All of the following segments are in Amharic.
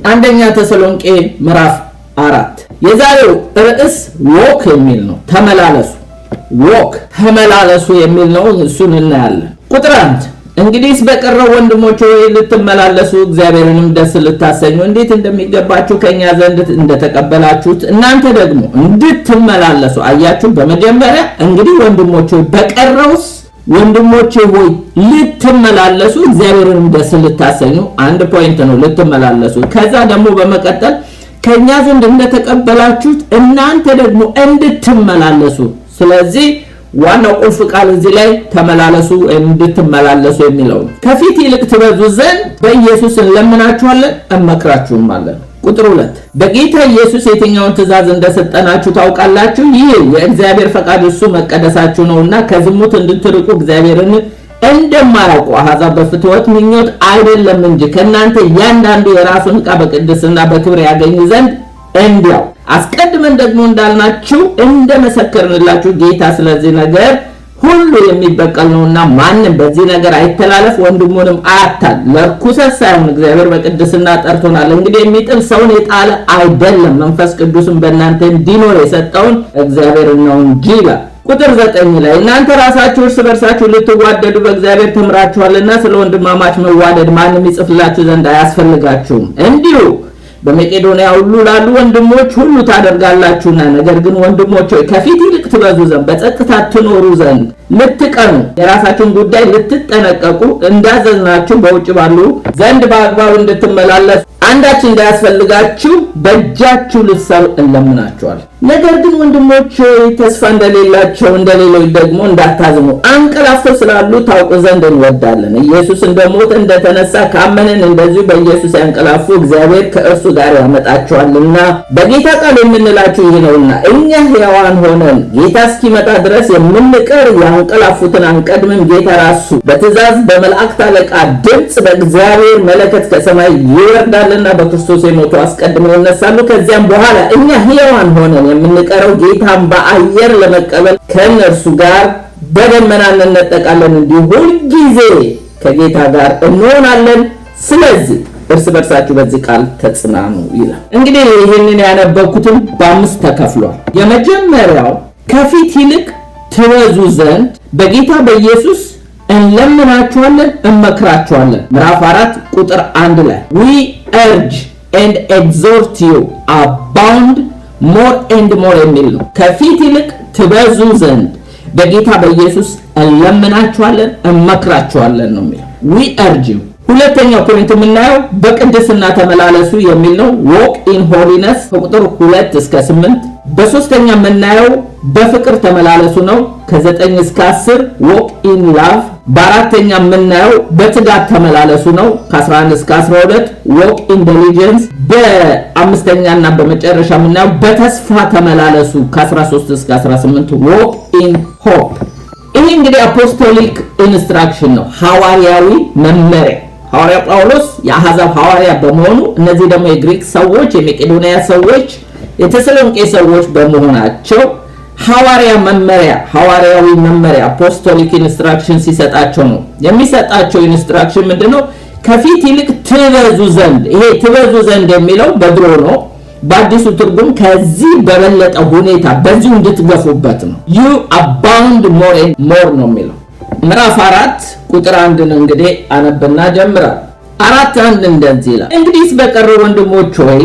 አንደኛ ተሰሎንቄ ምዕራፍ 4 የዛሬው ርዕስ ዎክ የሚል ነው። ተመላለሱ ዎክ ተመላለሱ የሚል ነው። እሱን እናያለን። ቁጥር 1 እንግዲህ በቀረው ወንድሞች ሆይ ልትመላለሱ እግዚአብሔርንም ደስ ልታሰኙ እንዴት እንደሚገባችሁ ከኛ ዘንድ እንደተቀበላችሁት እናንተ ደግሞ እንድትመላለሱ አያችሁ። በመጀመሪያ እንግዲህ ወንድሞች ሆይ በቀረውስ ወንድሞቼ ሆይ ልትመላለሱ እግዚአብሔርንም ደስ ልታሰኙ አንድ ፖይንት ነው ልትመላለሱ። ከዛ ደግሞ በመቀጠል ከኛ ዘንድ እንደተቀበላችሁት እናንተ ደግሞ እንድትመላለሱ። ስለዚህ ዋናው ቁልፍ ቃል እዚህ ላይ ተመላለሱ እንድትመላለሱ የሚለው ከፊት ይልቅ ትበዙ ዘንድ በኢየሱስ እንለምናችኋለን እንመክራችሁማለን። ቁጥር 2 በጌታ ኢየሱስ የትኛውን ትእዛዝ እንደሰጠናችሁ ታውቃላችሁ። ይህ የእግዚአብሔር ፈቃድ እሱ መቀደሳችሁ ነውና ከዝሙት እንድትርቁ እግዚአብሔርን እንደማያውቁ አሕዛብ በፍትወት ምኞት አይደለም እንጂ ከእናንተ እያንዳንዱ የራሱን ዕቃ በቅድስና በክብር ያገኝ ዘንድ እንዲያው አስቀድመን ደግሞ እንዳልናችሁ እንደመሰከርንላችሁ ጌታ ስለዚህ ነገር ሁሉ የሚበቀል ነውና ማንም በዚህ ነገር አይተላለፍ፣ ወንድሙንም አያታል። ለርኩሰት ሳይሆን እግዚአብሔር በቅድስና ጠርቶናል። እንግዲህ የሚጥል ሰውን የጣለ አይደለም፣ መንፈስ ቅዱስን በእናንተ እንዲኖር የሰጠውን እግዚአብሔር ነው እንጂ ይላል። ቁጥር 9 ላይ እናንተ ራሳችሁ እርስ በርሳችሁ ልትዋደዱ በእግዚአብሔር ተምራችኋልና ስለ ወንድማማች መዋደድ ማንም ይጽፍላችሁ ዘንድ አያስፈልጋችሁም። እንዲሁ በመቄዶንያ ሁሉ ላሉ ወንድሞች ሁሉ ታደርጋላችሁና፣ ነገር ግን ወንድሞች ሆይ ከፊት ይልቅ ትበዙ ዘንድ በጸጥታ ትኖሩ ዘንድ ልትቀኑ የራሳችሁን ጉዳይ ልትጠነቀቁ እንዳዘዝናችሁ በውጭ ባሉ ዘንድ በአግባቡ እንድትመላለሱ አንዳች እንዳያስፈልጋችሁ በእጃችሁ ልትሰሩ እንለምናችኋል። ነገር ግን ወንድሞች ተስፋ እንደሌላቸው እንደሌሎች ደግሞ እንዳታዝኑ አንቀላፍተው ስላሉ ታውቁ ዘንድ እንወዳለን። ኢየሱስ እንደሞተ እንደተነሳ ካመንን እንደዚሁ በኢየሱስ ያንቀላፉ እግዚአብሔር ከእርሱ ጋር ያመጣቸዋልና በጌታ ቃል የምንላችሁ ይህ ነውና እኛ ሕያዋን ሆነን ጌታ እስኪመጣ ድረስ የምንቀር ያንቀላፉትን አንቀድምም። ጌታ ራሱ በትእዛዝ በመላእክት አለቃ ድምፅ በእግዚአብሔር መለከት ከሰማይ ይወርዳልና በክርስቶስ የሞቱ አስቀድመው ይነሳሉ። ከዚያም በኋላ እኛ ሕያዋን ሆነን የምንቀረው ጌታን በአየር ለመቀበል ከእነርሱ ጋር በደመና እንነጠቃለን፣ እንዲሁ ሁልጊዜ ከጌታ ጋር እንሆናለን። ስለዚህ እርስ በርሳችሁ በዚህ ቃል ተጽናኑ ይላል። እንግዲህ ይህንን ያነበብኩትን በ5 ተከፍሏል። የመጀመሪያው ከፊት ይልቅ ትበዙ ዘንድ በጌታ በኢየሱስ እንለምናችኋለን እንመክራችኋለን። ምዕራፍ 4 ቁጥር 1 ላይ we urge and exhort you abound more and more የሚል ነው። ከፊት ይልቅ ትበዙ ዘንድ በጌታ በኢየሱስ እንለምናችኋለን እንመክራችኋለን ነው የሚለው we urge you። ሁለተኛው ፖይንት የምናየው በቅድስና ተመላለሱ የሚል ነው walk in holiness ከቁጥር 2 እስከ 8። በሶስተኛ የምናየው በፍቅር ተመላለሱ ነው ከ9 እስከ 10 walk in love። በአራተኛ የምናየው በትጋት ተመላለሱ ነው ከ11 እስከ 12 walk in diligence። በአምስተኛና በመጨረሻ የምናየው በተስፋ ተመላለሱ ከ13 እስከ 18 walk in hope። ይህ እንግዲህ አፖስቶሊክ ኢንስትራክሽን ነው ሐዋርያዊ መመሪያ። ሐዋርያ ጳውሎስ የአሕዛብ ሐዋርያ በመሆኑ እነዚህ ደግሞ የግሪክ ሰዎች የመቄዶንያ ሰዎች የተሰሎንቄ ሰዎች በመሆናቸው ሐዋርያዊ መመሪያ አፖስቶሊክ ኢንስትራክሽን ሲሰጣቸው ነው። የሚሰጣቸው ኢንስትራክሽን ምንድነው? ከፊት ይልቅ ትበዙ ዘንድ። ይሄ ትበዙ ዘንድ የሚለው በድሮ ነው። በአዲሱ ትርጉም ከዚህ በበለጠ ሁኔታ በዚሁ እንድትገፉበት ነው። you abound more and more ነው የሚለው። ምዕራፍ 4 ቁጥር 1 ነው እንግዲህ አነብና ጀምራል። 4:1 እንደዚህ ይላል እንግዲህ በቀረው ወንድሞች ሆይ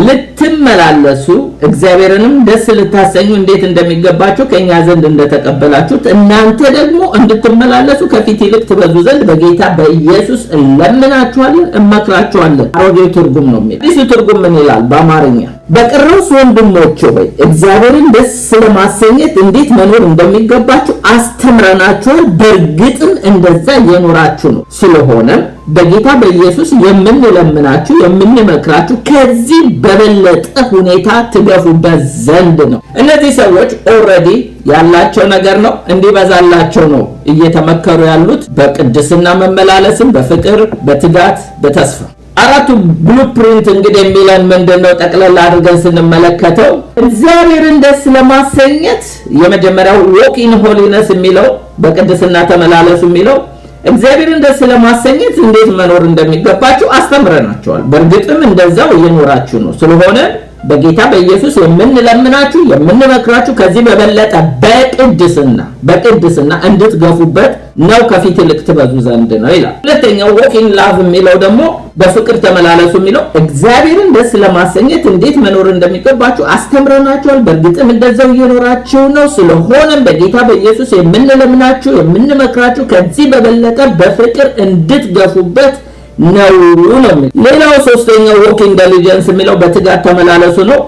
ልትመላለሱ እግዚአብሔርንም ደስ ልታሰኙ እንዴት እንደሚገባችሁ ከኛ ዘንድ እንደተቀበላችሁት እናንተ ደግሞ እንድትመላለሱ ከፊት ይልቅ ትበዙ ዘንድ በጌታ በኢየሱስ እንለምናችኋለን እንመክራችኋለን። አሮጌው ትርጉም ነው የሚለው። አዲሱ ትርጉም ምን ይላል በአማርኛ? በቀረውስ ወንድሞች ሆይ እግዚአብሔርን ደስ ለማሰኘት እንዴት መኖር እንደሚገባችሁ አስተምረናችኋል፣ በእርግጥም እንደዛ እየኖራችሁ ነው። ስለሆነም በጌታ በኢየሱስ የምንለምናችሁ የምንመክራችሁ ከዚህ በበለጠ ሁኔታ ትገፉበት ዘንድ ነው። እነዚህ ሰዎች ኦልሬዲ ያላቸው ነገር ነው እንዲበዛላቸው ነው እየተመከሩ ያሉት በቅድስና መመላለስም፣ በፍቅር፣ በትጋት፣ በተስፋ። አራቱ ብሉፕሪንት እንግዲህ የሚለን ምንድነው? ጠቅለል አድርገን ስንመለከተው እግዚአብሔርን ደስ ለማሰኘት የመጀመሪያው walk in holiness የሚለው በቅድስና ተመላለሱ የሚለው እግዚአብሔርን ደስ ለማሰኘት እንዴት መኖር እንደሚገባችሁ አስተምረናችኋል። በእርግጥም እንደዛው እየኖራችሁ ነው። ስለሆነ በጌታ በኢየሱስ የምንለምናችሁ የምንመክራችሁ ከዚህ በበለጠ በቅድስና እንድትገፉበት ነው፣ ከፊት ይልቅ ትበዙ ዘንድ ነው ይላል። ሁለተኛው walk in love የሚለው ደግሞ በፍቅር ተመላለሱ የሚለው እግዚአብሔርን ደስ ለማሰኘት እንዴት መኖር እንደሚገባችሁ አስተምረናችኋል። በእርግጥም እንደዛው እየኖራችሁ ነው። ስለሆነም በጌታ በኢየሱስ የምንለምናችሁ የምንመክራችሁ ከዚህ በበለጠ በፍቅር እንድትገፉበት ነው። ሌላው ሶስተኛው walk in diligence የሚለው በትጋት ተመላለሱ ነው።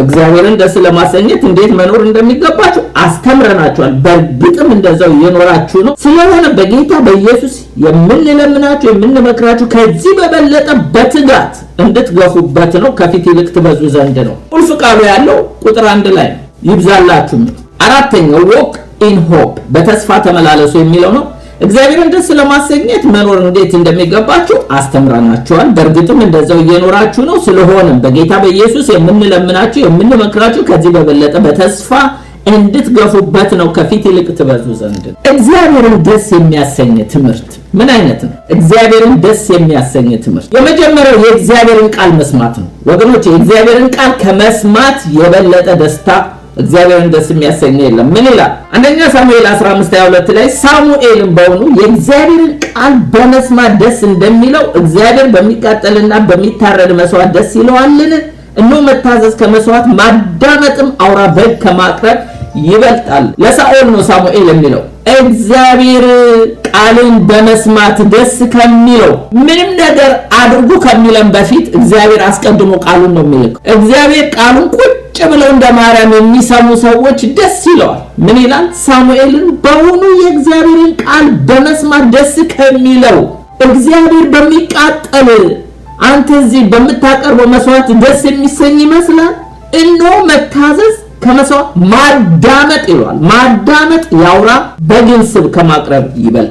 እግዚአብሔርን ደስ ለማሰኘት እንዴት መኖር እንደሚገባችሁ አስተምረናችኋል። በእርግጥም እንደዛው እየኖራችሁ ነው። ስለሆነ በጌታ በኢየሱስ የምንለምናችሁ የምንመክራችሁ ከዚህ በበለጠ በትጋት እንድትገፉበት ነው፣ ከፊት ይልቅ ትበዙ ዘንድ ነው። ቁልፍ ቃሉ ያለው ቁጥር 1 ላይ ይብዛላችሁ። አራተኛው walk in hope በተስፋ ተመላለሱ የሚለው ነው። እግዚአብሔርን ደስ ለማሰኘት መኖር እንዴት እንደሚገባችሁ አስተምረናችኋል። በእርግጥም እንደዛው እየኖራችሁ ነው። ስለሆነም በጌታ በኢየሱስ የምንለምናችሁ የምንመክራችሁ ከዚህ በበለጠ በተስፋ እንድትገፉበት ነው፣ ከፊት ይልቅ ትበዙ ዘንድ። እግዚአብሔርን ደስ የሚያሰኝ ትምህርት ምን አይነት ነው? እግዚአብሔርን ደስ የሚያሰኝ ትምህርት የመጀመሪያው የእግዚአብሔርን ቃል መስማት ነው። ወገኖች የእግዚአብሔርን ቃል ከመስማት የበለጠ ደስታ እግዚአብሔርን ደስ የሚያሰኝ የለም። ምን ይላል? አንደኛ ሳሙኤል 15:22 ላይ ሳሙኤልም በእውኑ የእግዚአብሔርን ቃል በመስማት ደስ እንደሚለው እግዚአብሔር በሚቃጠልና በሚታረድ መስዋዕት ደስ ይለዋልን? እነሆ መታዘዝ ከመስዋዕት ማዳመጥም አውራ በግ ከማቅረብ ይበልጣል። ለሳኦል ነው ሳሙኤል የሚለው እግዚአብሔር ቃልን በመስማት ደስ ከሚለው ምንም ነገር አድርጉ ከሚለን በፊት እግዚአብሔር አስቀድሞ ቃሉን ነው የሚልከው። እግዚአብሔር ቃሉን ቁጭ ብለው እንደ ማርያም የሚሰሙ ሰዎች ደስ ይለዋል። ምን ይላል? ሳሙኤልን በእውኑ የእግዚአብሔርን ቃል በመስማት ደስ ከሚለው እግዚአብሔር በሚቃጠል አንተ እዚህ በምታቀርበው መስዋዕት ደስ የሚሰኝ ይመስላል? እነሆ መታዘዝ ከመስዋዕት ማዳመጥ ይሏል። ማዳመጥ ያውራ በግን ስብ ከማቅረብ ይበል።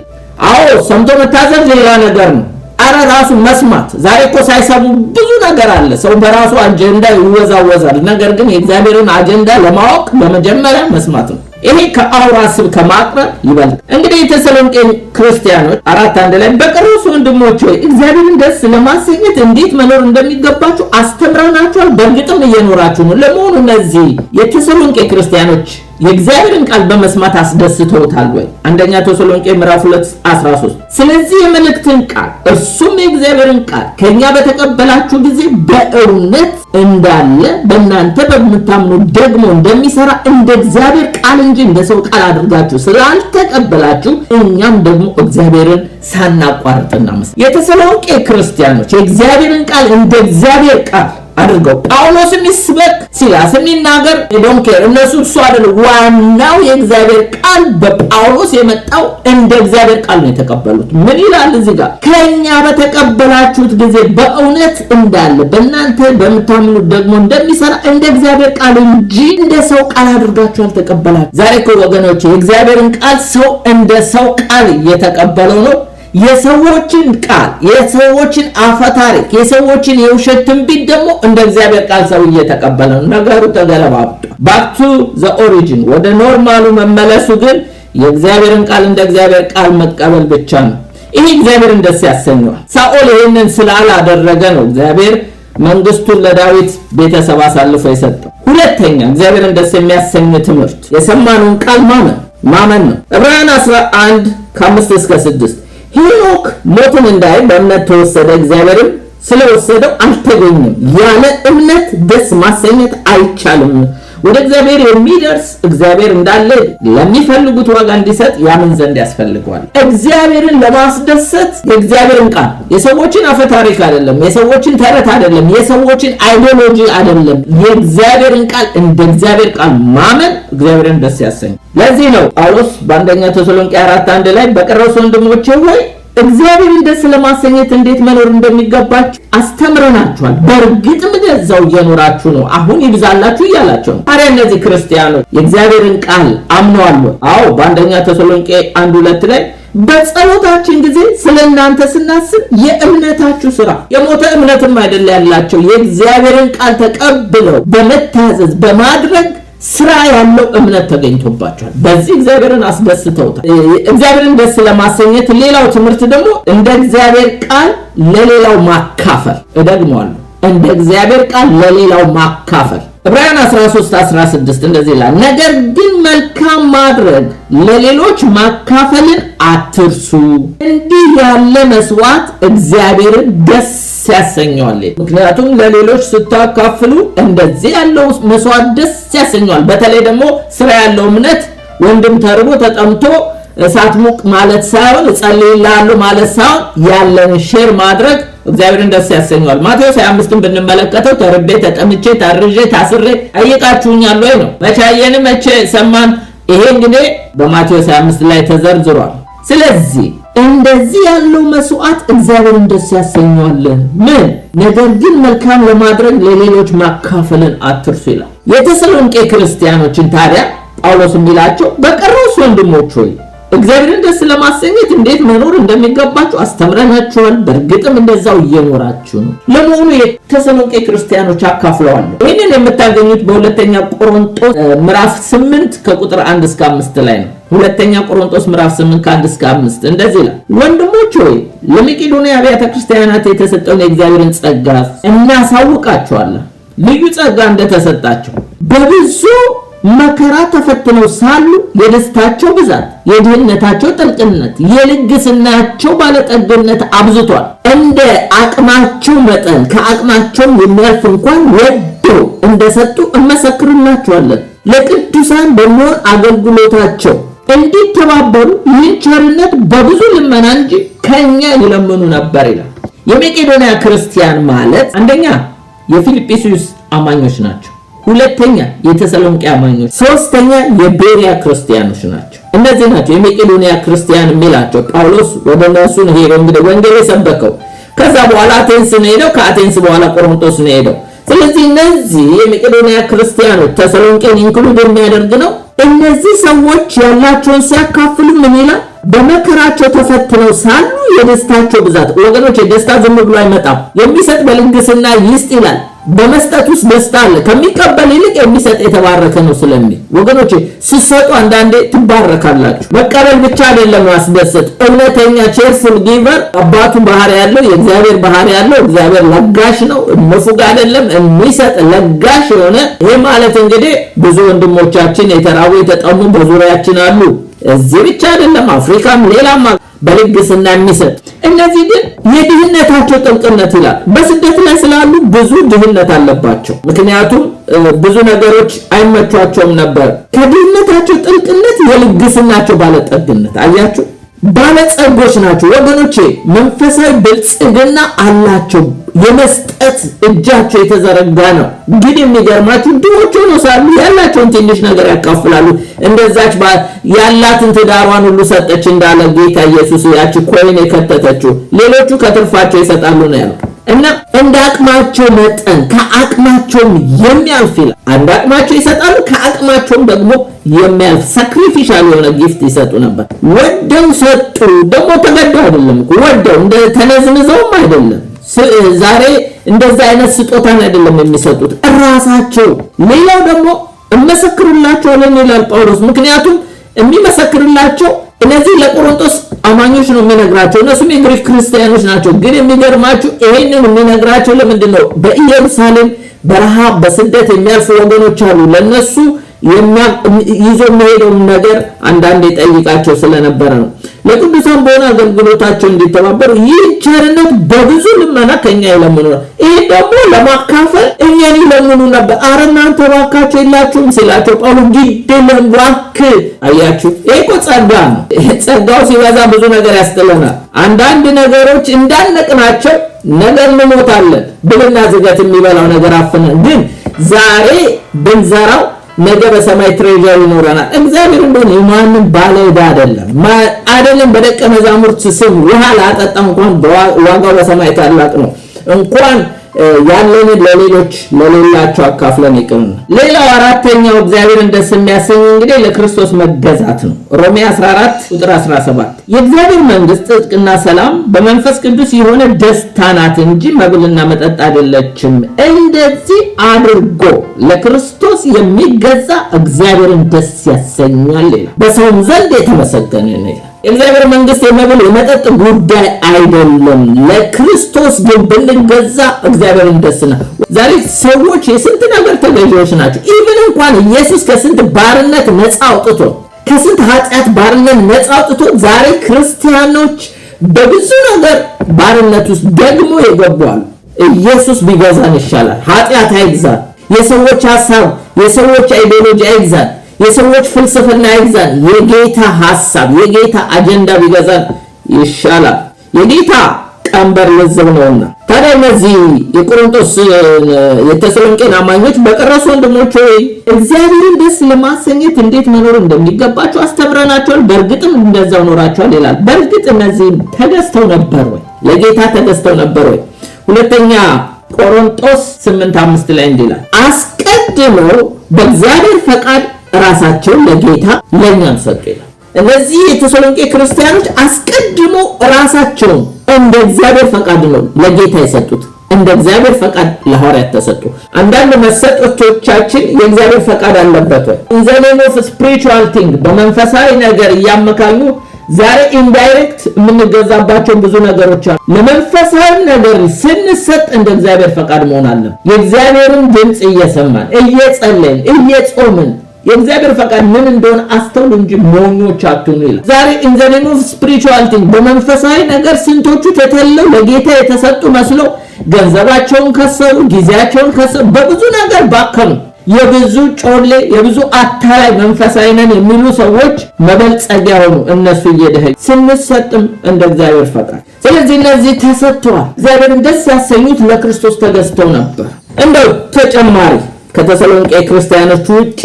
አዎ ሰምቶ መታዘዝ ሌላ ነገር ነው። አረ ራሱ መስማት። ዛሬ እኮ ሳይሰሙ ብዙ ነገር አለ። ሰው በራሱ አጀንዳ ይወዛወዛል። ነገር ግን የእግዚአብሔርን አጀንዳ ለማወቅ በመጀመሪያ መስማት ነው። ይሄ ከአውራ ስብ ከማቅረብ ይበልጥ። እንግዲህ የተሰሎንቄ ክርስቲያኖች 4:1 ላይ በቀረሱ ወንድሞች ሆይ እግዚአብሔርን ደስ ለማሰኘት እንዴት መኖር እንደሚገባችሁ አስተምረናችኋል። በእርግጥም እየኖራችሁ ነው። ለመሆኑ እነዚህ የተሰሎንቄ ክርስቲያኖች የእግዚአብሔርን ቃል በመስማት አስደስተውታል ወይ? አንደኛ ተሰሎንቄ ምዕራፍ 2:13 ስለዚህ የመልእክትን ቃል እርሱም የእግዚአብሔርን ቃል ከኛ በተቀበላችሁ ጊዜ በእውነት እንዳለ በእናንተ በምታምኑ ደግሞ እንደሚሰራ እንደ እግዚአብሔር ቃል እንጂ እንደ ሰው ቃል አድርጋችሁ ስላልተቀበላችሁ እኛም ደግሞ እግዚአብሔርን ሳናቋርጥ እናመሰግናለን። የተሰሎንቄ ክርስቲያኖች የእግዚአብሔርን ቃል እንደ እግዚአብሔር ቃል አድርገው ጳውሎስም ይስበክ ሲላስም ይናገር ዶንኬር እነሱ እሱ አይደለም። ዋናው የእግዚአብሔር ቃል በጳውሎስ የመጣው እንደ እግዚአብሔር ቃል ነው የተቀበሉት። ምን ይላል እዚህ ጋር? ከኛ በተቀበላችሁት ጊዜ በእውነት እንዳለ በእናንተ በምታምኑት ደግሞ እንደሚሰራ እንደ እግዚአብሔር ቃል እንጂ እንደ ሰው ቃል አድርጋችሁ አልተቀበላችሁ። ዛሬ እኮ ወገኖች የእግዚአብሔርን ቃል ሰው እንደ ሰው ቃል እየተቀበለው ነው። የሰዎችን ቃል የሰዎችን አፈታሪክ የሰዎችን የውሸት ትንቢት ደግሞ እንደ እግዚአብሔር ቃል ሰው እየተቀበለ ነው። ነገሩ ተገለባብጧል። ባክ ቱ ዘ ኦሪጂን ወደ ኖርማሉ መመለሱ ግን የእግዚአብሔርን ቃል እንደ እግዚአብሔር ቃል መቀበል ብቻ ነው። ይሄ እግዚአብሔርን ደስ ያሰኘዋል። ሳኦል ይህንን ስላላደረገ ነው እግዚአብሔር መንግስቱን ለዳዊት ቤተሰብ አሳልፎ የሰጠው። ሁለተኛ እግዚአብሔርን ደስ የሚያሰኝ ትምህርት የሰማነውን ቃል ማመን ነው። ዕብራውያን 11:5-6 ሄኖክ ሞትን እንዳይ በእምነት ተወሰደ፣ እግዚአብሔርም ስለወሰደው አልተገኘም። ያለ እምነት ደስ ማሰኘት አይቻልም። ወደ እግዚአብሔር የሚደርስ እግዚአብሔር እንዳለ ለሚፈልጉት ዋጋ እንዲሰጥ ያምን ዘንድ ያስፈልገዋል። እግዚአብሔርን ለማስደሰት የእግዚአብሔርን ቃል የሰዎችን አፈ ታሪክ አይደለም፣ የሰዎችን ተረት አይደለም፣ የሰዎችን አይዲዮሎጂ አይደለም፣ የእግዚአብሔርን ቃል እንደ እግዚአብሔር ቃል ማመን እግዚአብሔርን ደስ ያሰኛል። ለዚህ ነው ጳውሎስ በአንደኛ ተሰሎንቄ 4:1 ላይ በቀረሱ ወንድሞቼ ሆይ እግዚአብሔርን ደስ ለማሰኘት እንዴት መኖር እንደሚገባችሁ አስተምረናችኋል። በእርግጥም እንደዛው እየኖራችሁ ነው። አሁን ይብዛላችሁ እያላችሁ ነው። ታዲያ እነዚህ ክርስቲያኖች የእግዚአብሔርን ቃል አምነዋል? አዎ። በአንደኛ ተሰሎንቄ 1:2 ላይ በጸሎታችን ጊዜ ስለእናንተ ስናስብ የእምነታችሁ ስራ የሞተ እምነትም አይደል ያላቸው የእግዚአብሔርን ቃል ተቀብለው በመታዘዝ በማድረግ ስራ ያለው እምነት ተገኝቶባቸዋል። በዚህ እግዚአብሔርን አስደስተውታል። እግዚአብሔርን ደስ ለማሰኘት ሌላው ትምህርት ደግሞ እንደ እግዚአብሔር ቃል ለሌላው ማካፈል። እደግመዋለሁ፣ እንደ እግዚአብሔር ቃል ለሌላው ማካፈል። ዕብራውያን 13:16 እንደዚህ ይላል፣ ነገር ግን መልካም ማድረግ ለሌሎች ማካፈልን አትርሱ፣ እንዲህ ያለ መስዋዕት እግዚአብሔርን ደስ ያሰኘዋል። ምክንያቱም ለሌሎች ስታካፍሉ እንደዚህ ያለው መስዋዕት ደስ ያሰኘዋል። በተለይ ደግሞ ስራ ያለው እምነት ወንድም ተርቦ ተጠምቶ እሳት ሙቅ ማለት ሳይሆን እጸልይልሃለሁ ማለት ሳይሆን ያለን ሼር ማድረግ እግዚአብሔርን ደስ ያሰኘዋል። ማቴዎስ 25ን ብንመለከተው ተርቤ ተጠምቼ ታርዤ ታስሬ ጠይቃችሁኛል ወይ ነው። መቼ መቼ ሰማን? ይሄ እንግዲህ በማቴዎስ 25 ላይ ተዘርዝሯል። ስለዚህ እንደዚህ ያለው መስዋዕት እግዚአብሔርን ደስ ያሰኘዋል። ምን? ነገር ግን መልካም ለማድረግ ለሌሎች ማካፈልን አትርሱ ይላል። የተሰሎንቄ ክርስቲያኖችን ታዲያ ጳውሎስ የሚላቸው በቀረውስ ወንድሞች ሆይ እግዚአብሔርን ደስ ለማሰኘት እንዴት መኖር እንደሚገባችሁ አስተምረናችኋል። በእርግጥም እንደዛው እየኖራችሁ ነው። ለመሆኑ የተሰሎንቄ ክርስቲያኖች አካፍለዋል። ይህንን የምታገኙት በሁለተኛ ቆሮንቶስ ምዕራፍ 8 ከቁጥር 1 እስከ 5 ላይ ነው። ሁለተኛ ቆሮንቶስ ምዕራፍ 8 ከ1 እስከ 5 እንደዚህ ይላል፣ ወንድሞች ሆይ ለመቄዶንያ አብያተ ክርስቲያናት የተሰጠውን የእግዚአብሔርን ጸጋ እናሳውቃችኋለን። ልዩ ጸጋ እንደተሰጣቸው በብዙ መከራ ተፈትነው ሳሉ የደስታቸው ብዛት፣ የድህነታቸው ጥልቅነት፣ የልግስናቸው ባለጠግነት አብዝቷል። እንደ አቅማቸው መጠን ከአቅማቸው የሚያልፍ እንኳን ወደው እንደሰጡ እመሰክርላችኋለን። ለቅዱሳን በሚሆን አገልግሎታቸው እንዲተባበሩ ይህን ቸርነት በብዙ ልመና እንጂ ከኛ ይለምኑ ነበር ይላል። የመቄዶንያ ክርስቲያን ማለት አንደኛ የፊልጵስዩስ አማኞች ናቸው። ሁለተኛ የተሰሎንቄ አማኞች፣ ሶስተኛ የቤሪያ ክርስቲያኖች ናቸው። እነዚህ ናቸው የመቄዶንያ ክርስቲያን የሚላቸው። ጳውሎስ ወደ እነሱ ነው ሄደው እንግዲህ ወንጌል የሰበከው። ከዛ በኋላ አቴንስ ነው ሄደው፣ ከአቴንስ በኋላ ቆሮንቶስ ነው ሄደው። ስለዚህ እነዚህ የመቄዶንያ ክርስቲያኖች ተሰሎንቄን ኢንክሉድ የሚያደርግ ነው። እነዚህ ሰዎች ያላቸውን ሲያካፍሉ ምን ይላል? በመከራቸው ተፈትነው ሳሉ የደስታቸው ብዛት። ወገኖች የደስታ ዝም ብሎ አይመጣም። የሚሰጥ በልግስና ይስጥ ይላል። በመስጠት ውስጥ ደስታ አለ። ከሚቀበል ይልቅ የሚሰጥ የተባረከ ነው ስለሚል ወገኖቼ ስትሰጡ አንዳንዴ ትባረካላችሁ። መቀበል ብቻ አይደለም ማስደሰት። እውነተኛ ቼርፉል ጊቨር አባቱ ባህሪ ያለው የእግዚአብሔር ባህሪ ያለው እግዚአብሔር ለጋሽ ነው። ንፉግ አይደለም፣ የሚሰጥ ለጋሽ የሆነ ይሄ ማለት እንግዲህ ብዙ ወንድሞቻችን የተራቡ የተጠሙ በዙሪያችን አሉ። እዚህ ብቻ አይደለም፣ አፍሪካም ሌላም በልግስና የሚሰጥ። እነዚህ ግን የድህነታቸው ጥልቅነት ይላል። በስደት ላይ ስላሉ ብዙ ድህነት አለባቸው። ምክንያቱም ብዙ ነገሮች አይመቿቸውም ነበር። ከድህነታቸው ጥልቅነት የልግስናቸው ባለጠግነት አያችሁ፣ ባለጸጎች ናቸው ወገኖቼ። መንፈሳዊ ብልጽግና አላቸው። የመስጠት እጃቸው የተዘረጋ ነው። ግን የሚገርማችሁ ድሆች ሆነው ሳሉ ያላቸውን ትንሽ ነገር ያካፍላሉ። እንደዛች ያላትን ትዳሯን ሁሉ ሰጠች እንዳለ ጌታ ኢየሱስ ያቺ ኮይን የከተተችው ሌሎቹ ከትርፋቸው ይሰጣሉ ነው ያለው። እና እንደ አቅማቸው መጠን ከአቅማቸውም የሚያልፍ ይላል። አንድ አቅማቸው ይሰጣሉ፣ ከአቅማቸውም ደግሞ የሚያልፍ ሳክሪፊሻል የሆነ ጊፍት ይሰጡ ነበር። ወደው ሰጡ። ደግሞ ተገደው አይደለም፣ ወደው እንደ ተነዝንዘውም አይደለም። ዛሬ እንደዛ አይነት ስጦታን አይደለም የሚሰጡት ራሳቸው። ሌላው ደግሞ እመሰክርላችኋለሁ ይላል ጳውሎስ። ምክንያቱም የሚመሰክርላቸው እነዚህ ለቆሮንቶስ አማኞች ነው የሚነግራቸው። እነሱም የግሪክ ክርስቲያኖች ናቸው። ግን የሚገርማችሁ ይሄንን የሚነግራቸው ለምንድን ነው? በኢየሩሳሌም በረሃብ በስደት የሚያልፉ ወገኖች አሉ። ለነሱ ይዞ የሚሄደው ነገር አንዳንዴ ጠይቃቸው ስለነበረ ነው። ለቅዱሳን በሆነ አገልግሎታቸው እንዲተባበሩ ይህ ቸርነት በብዙ ልመና ከኛ ይለምኑ ነው። ይሄ ደግሞ ለማካፈል እኛን ይለምኑ ነበር። አረ እናንተ ባካችሁ የላችሁም ሲላቸው ጳውሎስ ግድ የለም እባክህ። አያችሁ፣ ይሄ እኮ ጸጋ ነው። ጸጋው ሲበዛ ብዙ ነገር ያስጥለናል። አንዳንድ ነገሮች እንዳነቅናቸው ነገር እንሞታለን። ብልና ዝገት የሚበላው ነገር አፍነን ግን ዛሬ ብንዘራው ነገ በሰማይ ትሬዠር ይኖረናል። እግዚአብሔር እንደሆነ የማንም ባለዕዳ አይደለም። በደቀ መዛሙርት ስም ውሃ ላጠጣ እንኳን ዋጋው በሰማይ ታላቅ ነው። እንኳን ያለንን ለሌላቸው አካፍለን ይቅርና። ሌላው አራተኛው እግዚአብሔርን ደስ የሚያሰኝ እንግዲህ ለክርስቶስ መገዛት ነው። ሮሜ 14 ቁጥር 17 የእግዚአብሔር መንግስት ጽድቅና ሰላም በመንፈስ ቅዱስ የሆነ ደስታ ናት እንጂ መብልና መጠጥ አይደለችም። እንደዚህ አድርጎ ለክርስቶስ የሚገዛ እግዚአብሔርን ደስ ያሰኛል ይላል። በሰውም ዘንድ የተመሰገነ ነው። የእግዚአብሔር መንግስት የመብል የመጠጥ ጉዳይ አይደለም። ለክርስቶስ ግን ብንገዛ እግዚአብሔርን ደስ ነው። ዛሬ ሰዎች የስንት ነገር ተገዢዎች ናቸው። ኢቭን እንኳን ኢየሱስ ከስንት ባርነት ነፃ አውጥቶ ከስንት ኃጢአት ባርነት ነፃ አውጥቶ ዛሬ ክርስቲያኖች በብዙ ነገር ባርነት ውስጥ ደግሞ ይገባሉ። ኢየሱስ ቢገዛን ይሻላል። ኃጢአት አይግዛን። የሰዎች ሐሳብ፣ የሰዎች አይዲዮሎጂ አይግዛን። የሰዎች ፍልስፍና አይግዛን። የጌታ ሐሳብ፣ የጌታ አጀንዳ ቢገዛን ይሻላል። የጌታ ቀንበር ለዘብ ነውና። ታዲያ እነዚህ የቆሮንቶስ የተሰሎንቄ አማኞች በቀረሱ ወንድሞች ሆይ እግዚአብሔርን ደስ ለማሰኘት እንዴት መኖር እንደሚገባቸው አስተምረናቸዋል፣ በእርግጥም እንደዛው ኖራቸዋል ይላል። በእርግጥ እነዚህ ተገዝተው ነበር ወይ? ለጌታ ተገዝተው ነበር ወይ? ሁለተኛ ቆሮንቶስ 8:5 ላይ እንዲላል አስቀድመው በእግዚአብሔር ፈቃድ ራሳቸውን ለጌታ ለኛም ሰጡ ይላል። እነዚህ የተሰሎንቄ ክርስቲያኖች አስቀድሞ ራሳቸውን እንደ እግዚአብሔር ፈቃድ ነው ለጌታ የሰጡት። እንደ እግዚአብሔር ፈቃድ ለሐዋርያት ተሰጡ። አንዳንድ መሰጠቶቻችን የእግዚአብሔር ፈቃድ አለበት ወይ? in the name of spiritual thing በመንፈሳዊ ነገር እያመካኙ ዛሬ ኢንዳይሬክት የምንገዛባቸው ብዙ ነገሮች አሉ። ለመንፈሳዊ ነገር ስንሰጥ እንደ እግዚአብሔር ፈቃድ መሆን አለበት። የእግዚአብሔርን ድምጽ እየሰማን እየጸለይን እየጾምን የእግዚአብሔር ፈቃድ ምን እንደሆነ አስተውሉ እንጂ ሞኞች አትሁኑ ይላል። ዛሬ in the name of spiritual thing በመንፈሳዊ ነገር ስንቶቹ ተተለው ለጌታ የተሰጡ መስለው ገንዘባቸውን ከሰሩ፣ ጊዜያቸውን ከሰሩ፣ በብዙ ነገር ባከኑ። የብዙ ጮሌ የብዙ አታላይ መንፈሳዊ ነን የሚሉ ሰዎች መበልጸጊያ ሆኑ። እነሱ እየደኸ ስንሰጥም እንደ እግዚአብሔር ፈቃድ። ስለዚህ እነዚህ ተሰጥተዋል። እግዚአብሔርን ደስ ያሰኙት ለክርስቶስ ተገዝተው ነበር። እንደው ተጨማሪ ከተሰሎንቄ ክርስቲያኖች ውጪ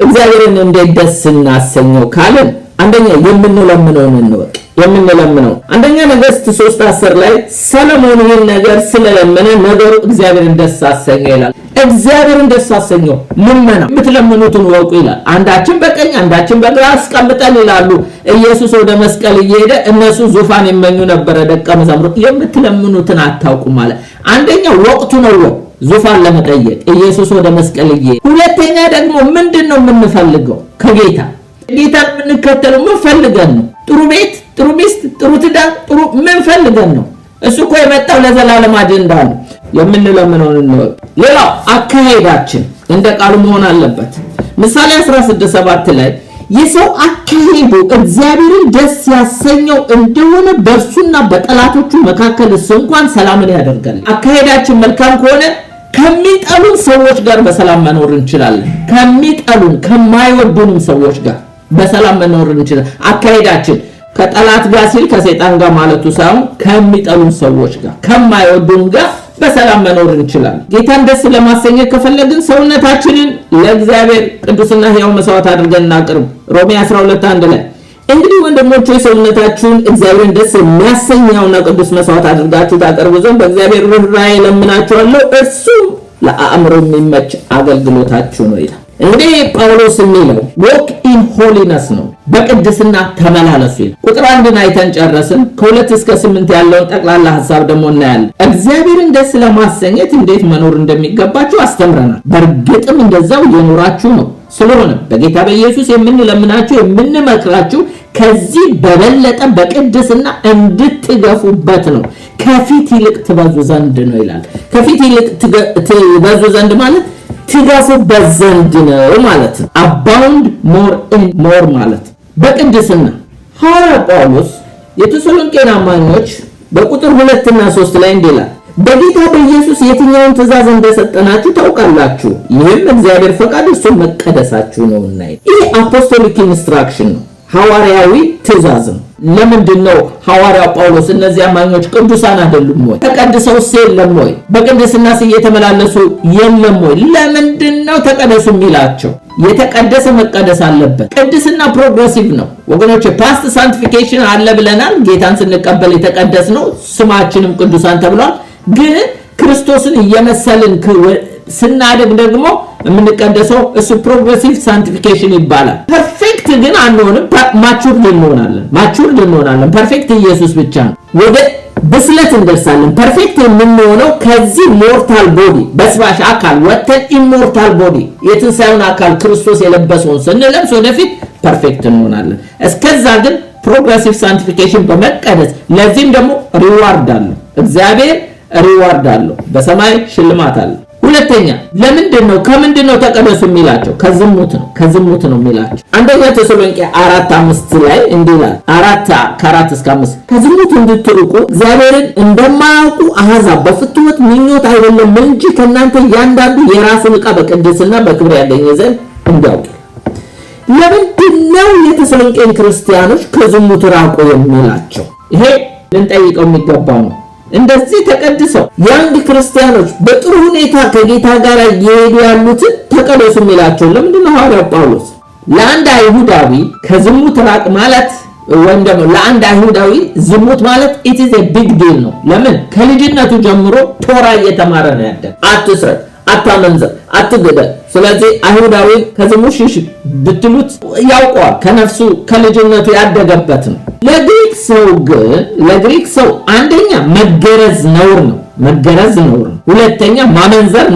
እግዚአብሔርን እንዴት ደስ እናሰኘው ካለን አንደኛ የምንለምነውን እንወቅ። የምንለምነው አንደኛ ነገሥት 3:10 ላይ ሰለሞን ይህን ነገር ስለለመነ ነገሩ እግዚአብሔርን ደስ አሰኘው ይላል። እግዚአብሔርን ደስ አሰኘው ልመና የምትለምኑትን ወቁ ይላል። አንዳችን በቀኝ አንዳችን በግራ አስቀምጠን ይላሉ። ኢየሱስ ወደ መስቀል እየሄደ እነሱ ዙፋን ይመኙ ነበረ ደቀ መዛሙርቱ። የምትለምኑትን አታውቁም ማለት አንደኛ ወቅቱ ነው ዙፋን ለመጠየቅ ኢየሱስ ወደ መስቀል እየሄደ። ሁለተኛ ደግሞ ምንድነው የምንፈልገው ከጌታ? ጌታን የምንከተለው ምን ፈልገን ነው? ጥሩ ቤት፣ ጥሩ ሚስት፣ ጥሩ ትዳር፣ ጥሩ ምን ፈልገን ነው? እሱ እኮ የመጣው ለዘላለም አጀንዳ ነው። የምንለምነውን እንወቅ። ሌላው አካሄዳችን እንደ ቃሉ መሆን አለበት። ምሳሌ 16:7 ላይ የሰው አካሄዱ እግዚአብሔርን ደስ ያሰኘው እንደሆነ በእርሱና በጠላቶቹ መካከል እንኳን ሰላምን ያደርጋል። አካሄዳችን መልካም ከሆነ ከሚጠሉን ሰዎች ጋር በሰላም መኖር እንችላለን። ከሚጠሉን ከማይወዱንም ሰዎች ጋር በሰላም መኖር እንችላለን። አካሄዳችን ከጠላት ጋር ሲል ከሰይጣን ጋር ማለቱ ሳይሆን ከሚጠሉን ሰዎች ጋር ከማይወዱን ጋር በሰላም መኖር እንችላለን። ጌታን ደስ ለማሰኘት ከፈለግን ሰውነታችንን ለእግዚአብሔር ቅዱስና ሕያው መስዋዕት አድርገን እናቅርብ። ሮሜ 12:1 ላይ እንግዲህ ወንድሞች ሆይ ሰውነታችሁን እግዚአብሔርን ደስ የሚያሰኘውና ቅዱስ መስዋዕት አድርጋችሁ ታቀርቡ ዘንድ በእግዚአብሔር ርኅራኄ እለምናችኋለሁ፣ እርሱም ለአእምሮ የሚመች አገልግሎታችሁ ነው ይላል። እንግዲህ ጳውሎስ የሚለው walk in holiness ነው፣ በቅድስና ተመላለሱ ይላል። ቁጥር 1 አይተን ጨረስን። ከ2 እስከ 8 ያለውን ጠቅላላ ሐሳብ ደግሞ እናያለን። እግዚአብሔርን ደስ ለማሰኘት እንዴት መኖር እንደሚገባችሁ አስተምረናል። በእርግጥም እንደዛው እየኖራችሁ ነው። ስለሆነ በጌታ በኢየሱስ የምንለምናችሁ የምንመክራችሁ ከዚህ በበለጠ በቅድስና እንድትገፉበት ነው። ከፊት ይልቅ ትበዙ ዘንድ ነው ይላል። ከፊት ይልቅ ትበዙ ዘንድ ማለት ትገፉበት ዘንድ ነው ማለት ነው። abound more and more ማለት በቅድስና ሐዋርያ ጳውሎስ የተሰሎንቄ አማኞች በቁጥር 2 እና 3 ላይ እንዲላል በጌታ በኢየሱስ የትኛውን ትእዛዝ እንደሰጠናችሁ ታውቃላችሁ፣ ይህም እግዚአብሔር ፈቃድ እሱ መቀደሳችሁ ነውና። ይህ አፖስቶሊክ ኢንስትራክሽን ነው፣ ሐዋርያዊ ትእዛዝ ነው። ለምንድን ነው ሐዋርያው ጳውሎስ እነዚህ አማኞች ቅዱሳን አይደሉም ወይ? ተቀድሰው የለም ወይ? በቅድስናስ እየተመላለሱ የለም ወይ? ለምንድን ነው ተቀደሱ የሚላቸው? የተቀደሰ መቀደስ አለበት። ቅድስና ፕሮግሬሲቭ ነው ወገኖች። ፓስት ሳንቲፊኬሽን አለ ብለናል። ጌታን ስንቀበል የተቀደስ ነው፣ ስማችንም ቅዱሳን ተብሏል። ግን ክርስቶስን እየመሰልን ስናድግ ደግሞ የምንቀደሰው እሱ ፕሮግሬሲቭ ሳንቲፊኬሽን ይባላል። ፐርፌክት ግን አንሆንም፣ ማቹርድ እንሆናለን። ፐርፌክት ኢየሱስ ብቻ ነው። ወደ ብስለት እንደርሳለን። ፐርፌክት የምንሆነው ከዚህ ሞርታል ቦዲ በስባሽ አካል ወጥተን ኢሞርታል ቦዲ የትንሣኤውን አካል ክርስቶስ የለበሰውን ስንለብስ ወደፊት ፐርፌክት እንሆናለን። እስከዛ ግን ፕሮግሬሲቭ ሳንቲፊኬሽን በመቀደስ ለዚህም ደግሞ ሪዋርድ አለው። እግዚአብሔር ሪዋርድ አለው፣ በሰማይ ሽልማት አለ። ሁለተኛ ከምንድነው ተቀደሱ የሚላቸው? ከዝሙት ነው የሚላቸው። አንደኛ ተሰሎንቄ 4:5 ላይ እንዲህ ይላል፣ 4:4-5 ከዝሙት እንድትርቁ እግዚአብሔርን እንደማያውቁ አሕዛብ በፍትወት ምኞት አይደለም እንጂ ከእናንተ እያንዳንዱ የራሱን ዕቃ በቅድስና በክብር ያገኘ ዘንድ እንዲያውቅ። ለምንድነው የተሰሎንቄን ክርስቲያኖች ከዝሙት ራቁ የሚላቸው? ይሄ ልንጠይቀው የሚገባው ነው። እንደዚህ ተቀድሰው ያንግ ክርስቲያኖች በጥሩ ሁኔታ ከጌታ ጋር እየሄዱ ያሉትን ተቀደሱ የሚላቸው ለምንድን ነው? ሐዋርያው ጳውሎስ ለአንድ አይሁዳዊ ከዝሙት ራቅ ማለት ወይም ደግሞ ለአንድ አይሁዳዊ ዝሙት ማለት it is a big deal ነው። ለምን? ከልጅነቱ ጀምሮ ቶራ እየተማረ ነው ያደገ። አትስረቅ፣ አታመንዝር፣ አትግደል። ስለዚህ አይሁዳዊ ከዝሙት ሽሽ ብትሉት ያውቀዋል፣ ከነፍሱ ከልጅነቱ ያደገበት ነው። ለግሪክ ሰው አንደኛ መገረዝ ነውር ነው። ሁለተኛ ማመንዘር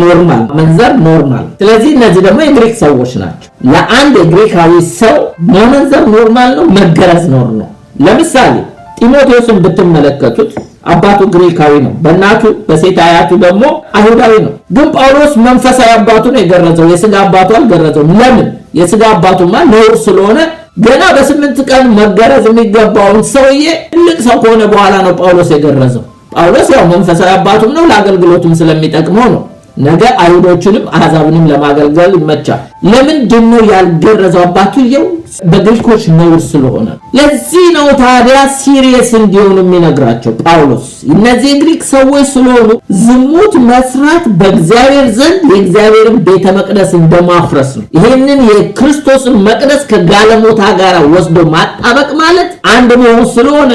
ኖርማል። ስለዚህ እነዚህ ደግሞ የግሪክ ሰዎች ናቸው። ለአንድ የግሪካዊ ሰው ማመንዘር ኖርማል ነው፣ መገረዝ ነውር ነው። ለምሳሌ ጢሞቴዎስን ብትመለከቱት አባቱ ግሪካዊ ነው፣ በእናቱ በሴት አያቱ ደግሞ አይሁዳዊ ነው። ግን ጳውሎስ መንፈሳዊ አባቱ ነው የገረዘው፣ የሥጋ አባቱ አልገረዘውም። ለምን? የሥጋ አባቱማ ነውር ስለሆነ ገና በ8 ቀን መገረዝ የሚገባውን ሰውዬ ትልቅ ሰው ከሆነ በኋላ ነው ጳውሎስ የገረዘው። ጳውሎስ ያው መንፈሳዊ አባቱም ነው፣ ለአገልግሎቱም ስለሚጠቅመው ነው። ነገ አይሁዶችንም አሕዛብንም ለማገልገል ይመቻል። ለምንድን ነው ያልገረዘው? አባቱየው በግሪኮች ነውር ስለሆነ። ለዚህ ነው ታዲያ ሲሪየስ እንዲሆኑ የሚነግራቸው ጳውሎስ። እነዚህ የግሪክ ሰዎች ስለሆኑ ዝሙት መስራት በእግዚአብሔር ዘንድ የእግዚአብሔርን ቤተ መቅደስ እንደማፍረስ ነው። ይሄንን የክርስቶስን መቅደስ ከጋለሞታ ጋር ወስዶ ማጣበቅ ማለት አንድ መሆን ስለሆነ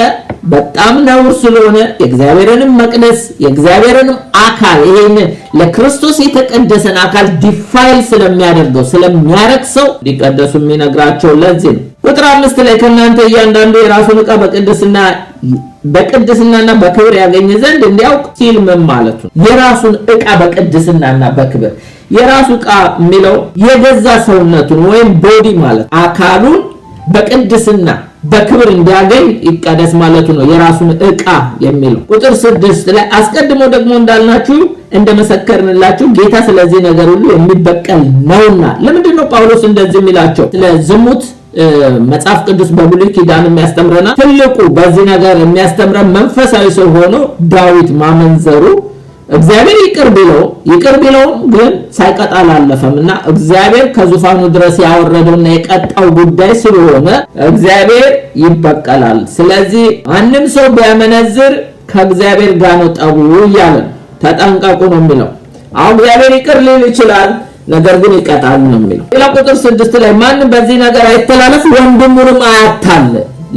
በጣም ነውር ስለሆነ የእግዚአብሔርንም መቅደስ የእግዚአብሔርንም አካል ይሄንን ለክርስቶስ የተቀደሰን አካል ዲፋይል ስለሚያደርገው ስለሚያረክሰው ሊቀደሱ የሚነግራቸው ለዚህ ነው። ቁጥር 5 ላይ ከእናንተ እያንዳንዱ የራሱን ዕቃ በቅድስናና በክብር ያገኝ ዘንድ እንዲያውቅ ሲል ምን ማለቱ ነው? የራሱን ዕቃ በቅድስናና በክብር የራሱ ዕቃ የሚለው የገዛ ሰውነቱን ወይም ቦዲ ማለት አካሉን በቅድስና በክብር እንዲያገኝ ይቀደስ ማለቱ ነው። የራሱን ዕቃ የሚለው ቁጥር 6 ላይ አስቀድሞ ደግሞ እንዳልናችሁ እንደመሰከርንላችሁ ጌታ ስለዚህ ነገር ሁሉ የሚበቀል ነውና። ለምንድን ነው ጳውሎስ እንደዚህ የሚላቸው? ስለ ዝሙት መጽሐፍ ቅዱስ በብሉይ ኪዳን የሚያስተምረናል። ትልቁ በዚህ ነገር የሚያስተምረን መንፈሳዊ ሰው ሆኖ ዳዊት ማመንዘሩ እግዚአብሔር ይቅር ቢለው ግን ሳይቀጣ አላለፈምና እግዚአብሔር ከዙፋኑ ድረስ ያወረደውና የቀጣው ጉዳይ ስለሆነ እግዚአብሔር ይበቀላል። ስለዚህ ማንም ሰው ቢያመነዝር ከእግዚአብሔር ጋር ነው ጠቡ እያለ ተጠንቀቁ ነው የሚለው። አሁን እግዚአብሔር ይቅር ሊል ይችላል፣ ነገር ግን ይቀጣል ነው የሚለው። ሌላ ቁጥር 6 ላይ ማንም በዚህ ነገር አይተላለፍ፣ ወንድሙንም አያታል።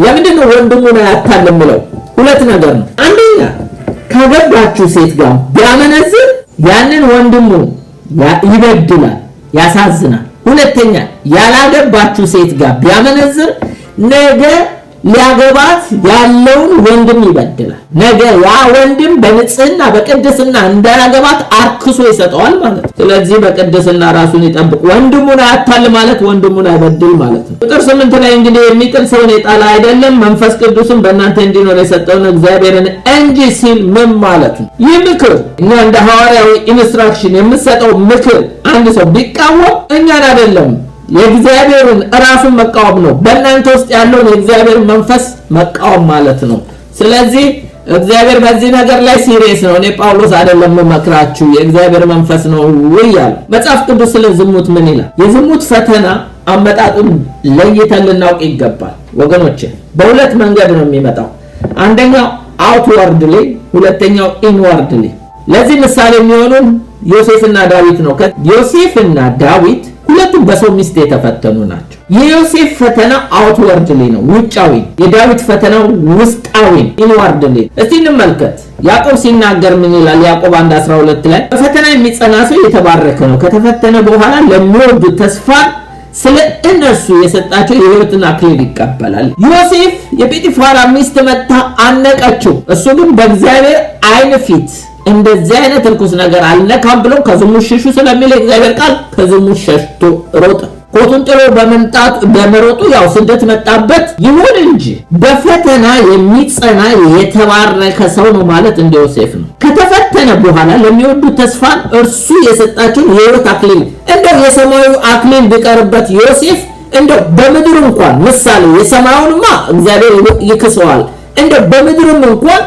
ለምንድን ነው ወንድሙን አያታል የሚለው? ሁለት ነገር ነው። አንደኛ ካገባችሁ ሴት ጋር ቢያመነዝር ያንን ወንድሙ ይበድላል፣ ያሳዝናል። ሁለተኛ ያላገባችሁ ሴት ጋር ቢያመነዝር ነገ ሊያገባት ያለውን ወንድም ይበድላል። ነገ ያ ወንድም በንጽህና በቅድስና እንዳያገባት አርክሶ ይሰጠዋል ማለት ነው። ስለዚህ በቅድስና ራሱን ይጠብቅ፣ ወንድሙን አያታል ማለት ወንድሙን አይበድል ማለት ነው። ቁጥር 8 ላይ እንግዲህ የሚጥል ሰውን የጣለ አይደለም መንፈስ ቅዱስን በእናንተ እንዲኖር የሰጠውን እግዚአብሔርን እንጂ ሲል ምን ማለት ነው? ይህ ምክር እኛ እንደ ሐዋርያዊ ኢንስትራክሽን የምሰጠው ምክር አንድ ሰው ቢቃወም እኛን አይደለም የእግዚአብሔርን ራሱን መቃወም ነው። በእናንተ ውስጥ ያለውን የእግዚአብሔር መንፈስ መቃወም ማለት ነው። ስለዚህ እግዚአብሔር በዚህ ነገር ላይ ሲሪየስ ነው። እኔ ጳውሎስ አይደለም መክራችሁ የእግዚአብሔር መንፈስ ነው ይላል። መጽሐፍ ቅዱስ ስለ ዝሙት ምን ይላል? የዝሙት ፈተና አመጣጡን ለይተን ልናውቅ ይገባል ወገኖቼ። በሁለት መንገድ ነው የሚመጣው። አንደኛው አውትዋርድሊ፣ ሁለተኛው ኢንዋርድሊ። ለዚህ ምሳሌ የሚሆኑን ዮሴፍና ዳዊት ነው። ዮሴፍና ዳዊት ሁለቱም በሰው ሚስት የተፈተኑ ናቸው። የዮሴፍ ፈተና አውትወርድሊ ነው፣ ውጫዊ። የዳዊት ፈተናው ውስጣዊ ኢንዋርድሊ። እስቲ እንመልከት። ያዕቆብ ሲናገር ምን ይላል? ያዕቆብ 1:12 ላይ በፈተና የሚጸና ሰው የተባረከ ነው፣ ከተፈተነ በኋላ ለሚወዱት ተስፋ ስለ እነርሱ የሰጣቸው የሕይወትን አክሊል ይቀበላል። ዮሴፍ የጲጢፋራ ሚስት መታ አነቀችው። እሱ ግን በእግዚአብሔር ዓይን ፊት እንደዚህ አይነት ርኩስ ነገር አልነካም ብሎ ከዝሙት ሽሹ ስለሚል እግዚአብሔር ቃል ከዝሙት ሸሽቶ ሮጠ። ኮቱን ጥሎ በመሮጡ ያው ስደት መጣበት። ይሁን እንጂ በፈተና የሚጸና የተባረከ ሰው ነው ማለት እንደ ዮሴፍ ነው። ከተፈተነ በኋላ ለሚወዱት ተስፋን እርሱ የሰጣቸውን የሕይወት አክሊል እንደው የሰማዩ አክሊል ቢቀርበት ዮሴፍ እንደው በምድር እንኳን ምሳሌ የሰማዩንማ እግዚአብሔር ይክሰዋል። እንደው በምድርም እንኳን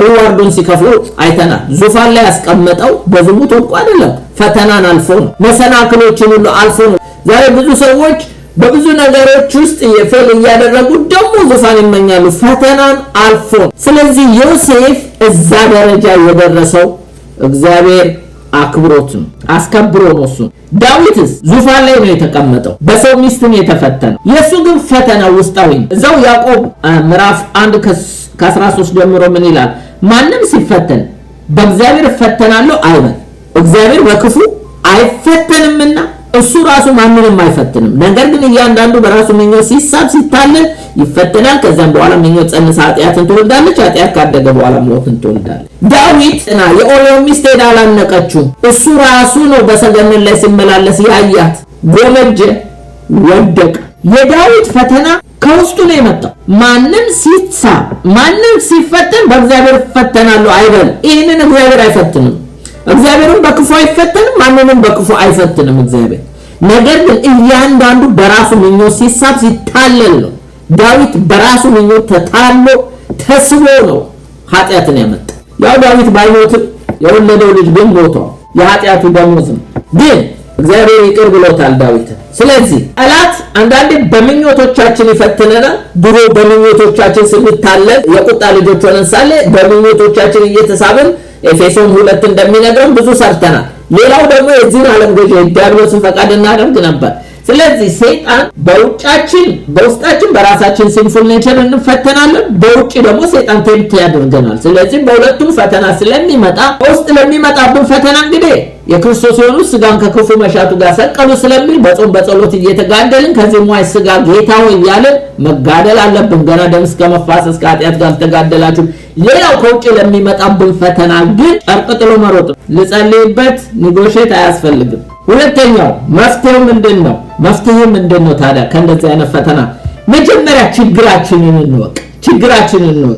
ሪዋርዱን ሲከፍሉ አይተናል። ዙፋን ላይ ያስቀመጠው በዝሙት ወድቆ አይደለም፣ ፈተናን አልፎ ነው። መሰናክሎችን ሁሉ አልፎ ነው። ዛሬ ብዙ ሰዎች በብዙ ነገሮች ውስጥ የፌል እያደረጉ ደግሞ ዙፋን ይመኛሉ፣ ፈተናን አልፎ። ስለዚህ ዮሴፍ እዛ ደረጃ የደረሰው እግዚአብሔር አክብሮት ነው፣ አስከብሮ ነው እሱ። ዳዊትስ ዙፋን ላይ ነው የተቀመጠው፣ በሰው ሚስት ነው የተፈተነው። የእሱ ግን ፈተና ውስጣዊ ነው። እዛው ያዕቆብ ምዕራፍ 1 ከ13 ጀምሮ ምን ይላል? ማንም ሲፈተን በእግዚአብሔር እፈተናለሁ አይበል፣ እግዚአብሔር በክፉ አይፈተንምና እሱ ራሱ ማንንም አይፈትንም። ነገር ግን እያንዳንዱ በራሱ ምኞት ሲሳብ ሲታለል ይፈተናል። ከዛም በኋላ ምኞት ጸንሳ ኃጢአትን ትወልዳለች፣ ኃጢአት ካደገ በኋላ ሞትን ትወልዳለች። ዳዊት የኦርዮ ሚስት ሄዳ አላነቀችው፣ እሱ ራሱ ነው በሰገነት ላይ ሲመላለስ ያያት። ጎመጀ፣ ወደቀ። የዳዊት ፈተና ከውስጡ ነው የመጣው። ማንም ሲሳብ ማንም ሲፈተን በእግዚአብሔር እፈተናለሁ አይበል። ይህንን እግዚአብሔር አይፈትንም። እግዚአብሔርን በክፉ አይፈተንም፣ ማንንም በክፉ አይፈትንም እግዚአብሔር። ነገር ግን እያንዳንዱ በራሱ ምኞት ሲሳብ ሲታለል ነው። ዳዊት በራሱ ምኞት ተታሎ ተስቦ ነው ኃጢአትን ያመጣ። ያው ዳዊት ባይሞትም የወለደው ልጅ ግን ሞቷል፣ የኃጢአቱ ደሞዝ ነው። ግን እግዚአብሔር ይቅር ብሎታል ዳዊትን። ስለዚህ ጠላት አንዳንዴ በምኞቶቻችን ይፈትነናል። ድሮ በምኞቶቻችን ስንታለል የቁጣ ልጆች ሆነን ሳለ በምኞቶቻችን እየተሳብን ኤፌሶን 2 እንደሚነግረን ብዙ ሰርተናል። ሌላው ደግሞ የዚህን ዓለም ገዥ ዲያብሎስን ፈቃድ እናደርግ ነበር። ስለዚህ ሰይጣን በውስጣችን በራሳችን ሲንፉል ኔቸር እንፈተናለን፣ በውጭ ደግሞ ሰይጣን ቴምፕት ያደርገናል። ስለዚህ በሁለቱም ፈተና ስለሚመጣ ውስጥ ለሚመጣብን ፈተና እንግዲህ የክርስቶስ የሆኑ ስጋን ከክፉ መሻቱ ጋር ሰቀሉ ስለሚል በጾም በጸሎት እየተጋደልን ከዚህ ሟይ ስጋ ጌታ ሆይ እያልን መጋደል አለብን። ገና ደም እስከ መፋሰስ ከኃጢአት ጋር ተጋደላችሁ። ሌላው ከውጭ ለሚመጣብን ፈተና ግን ጨርቅ ጥሎ መሮጥ፣ ልጸልይበት ኒጎሼት አያስፈልግም። ሁለተኛው መፍትሄው ምንድነው? መፍትሄው ምንድነው ታዲያ ከእንደዚህ አይነት ፈተና? መጀመሪያ ችግራችንን እንወቅ።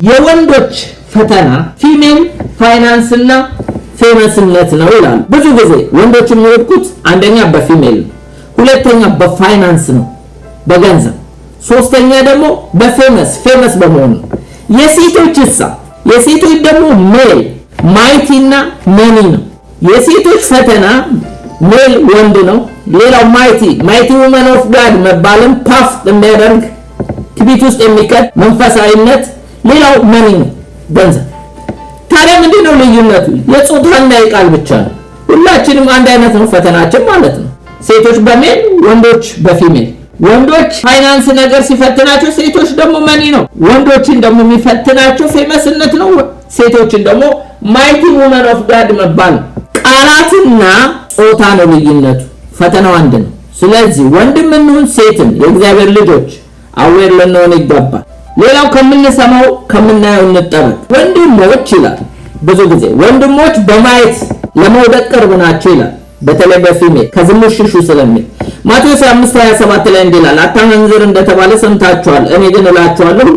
የወንዶች ፈተና ፊሜል ፋይናንስ እና ፌመስነት ነው ይላሉ። ብዙ ጊዜ ወንዶች የሚወድቁት አንደኛ በፊሜል ነው፣ ሁለተኛ በፋይናንስ ነው በገንዘብ፣ ሶስተኛ ደግሞ በፌመስ በመሆኑ ነው። የሴቶች ደግሞ ሜል ማይቲ እና መኒ ነው። የሴቶች ፈተና ሜል ወንድ ነው። ሌላው ማይቲ ውመን ኦፍ ጋድ መባልም ፓፍ የሚያደርግ ትቢት ውስጥ የሚከት መንፈሳዊነት። ሌላው መኒ ነው፣ ገንዘብ። ታዲያ ምንድነው ልዩነቱ? የጾታና የቃል ብቻ ነው። ሁላችንም አንድ አይነት ነው ፈተናችን ማለት ነው። ሴቶች በሜል ወንዶች በፊሜል። ወንዶች ፋይናንስ ነገር ሲፈትናቸው፣ ሴቶች ደግሞ መኒ ነው። ወንዶችን ደግሞ የሚፈትናቸው ፌመስነት ነው፣ ሴቶችን ደግሞ ማይቲ ውመን ኦፍ ጋድ መባል። ቃላትና ጾታ ነው ልዩነቱ፣ ፈተናው አንድ ነው። ስለዚህ ወንድም እንሁን ሴትን የእግዚአብሔር ልጆች አዌር ልንሆን ይገባል። ሌላው ከምንሰማው ከምናየው እንጠበቅ። ወንድሞች ይላል ብዙ ጊዜ ወንድሞች በማየት ለመውደቅ ቅርብ ናቸው ይላል። በተለይ በፊሜል ከዝሙት ሽሹ ስለሚል ማቴዎስ 5:27 ላይ እንዲላል አታመንዝር እንደተባለ ሰምታችኋል፣ እኔ ግን እላችኋለሁ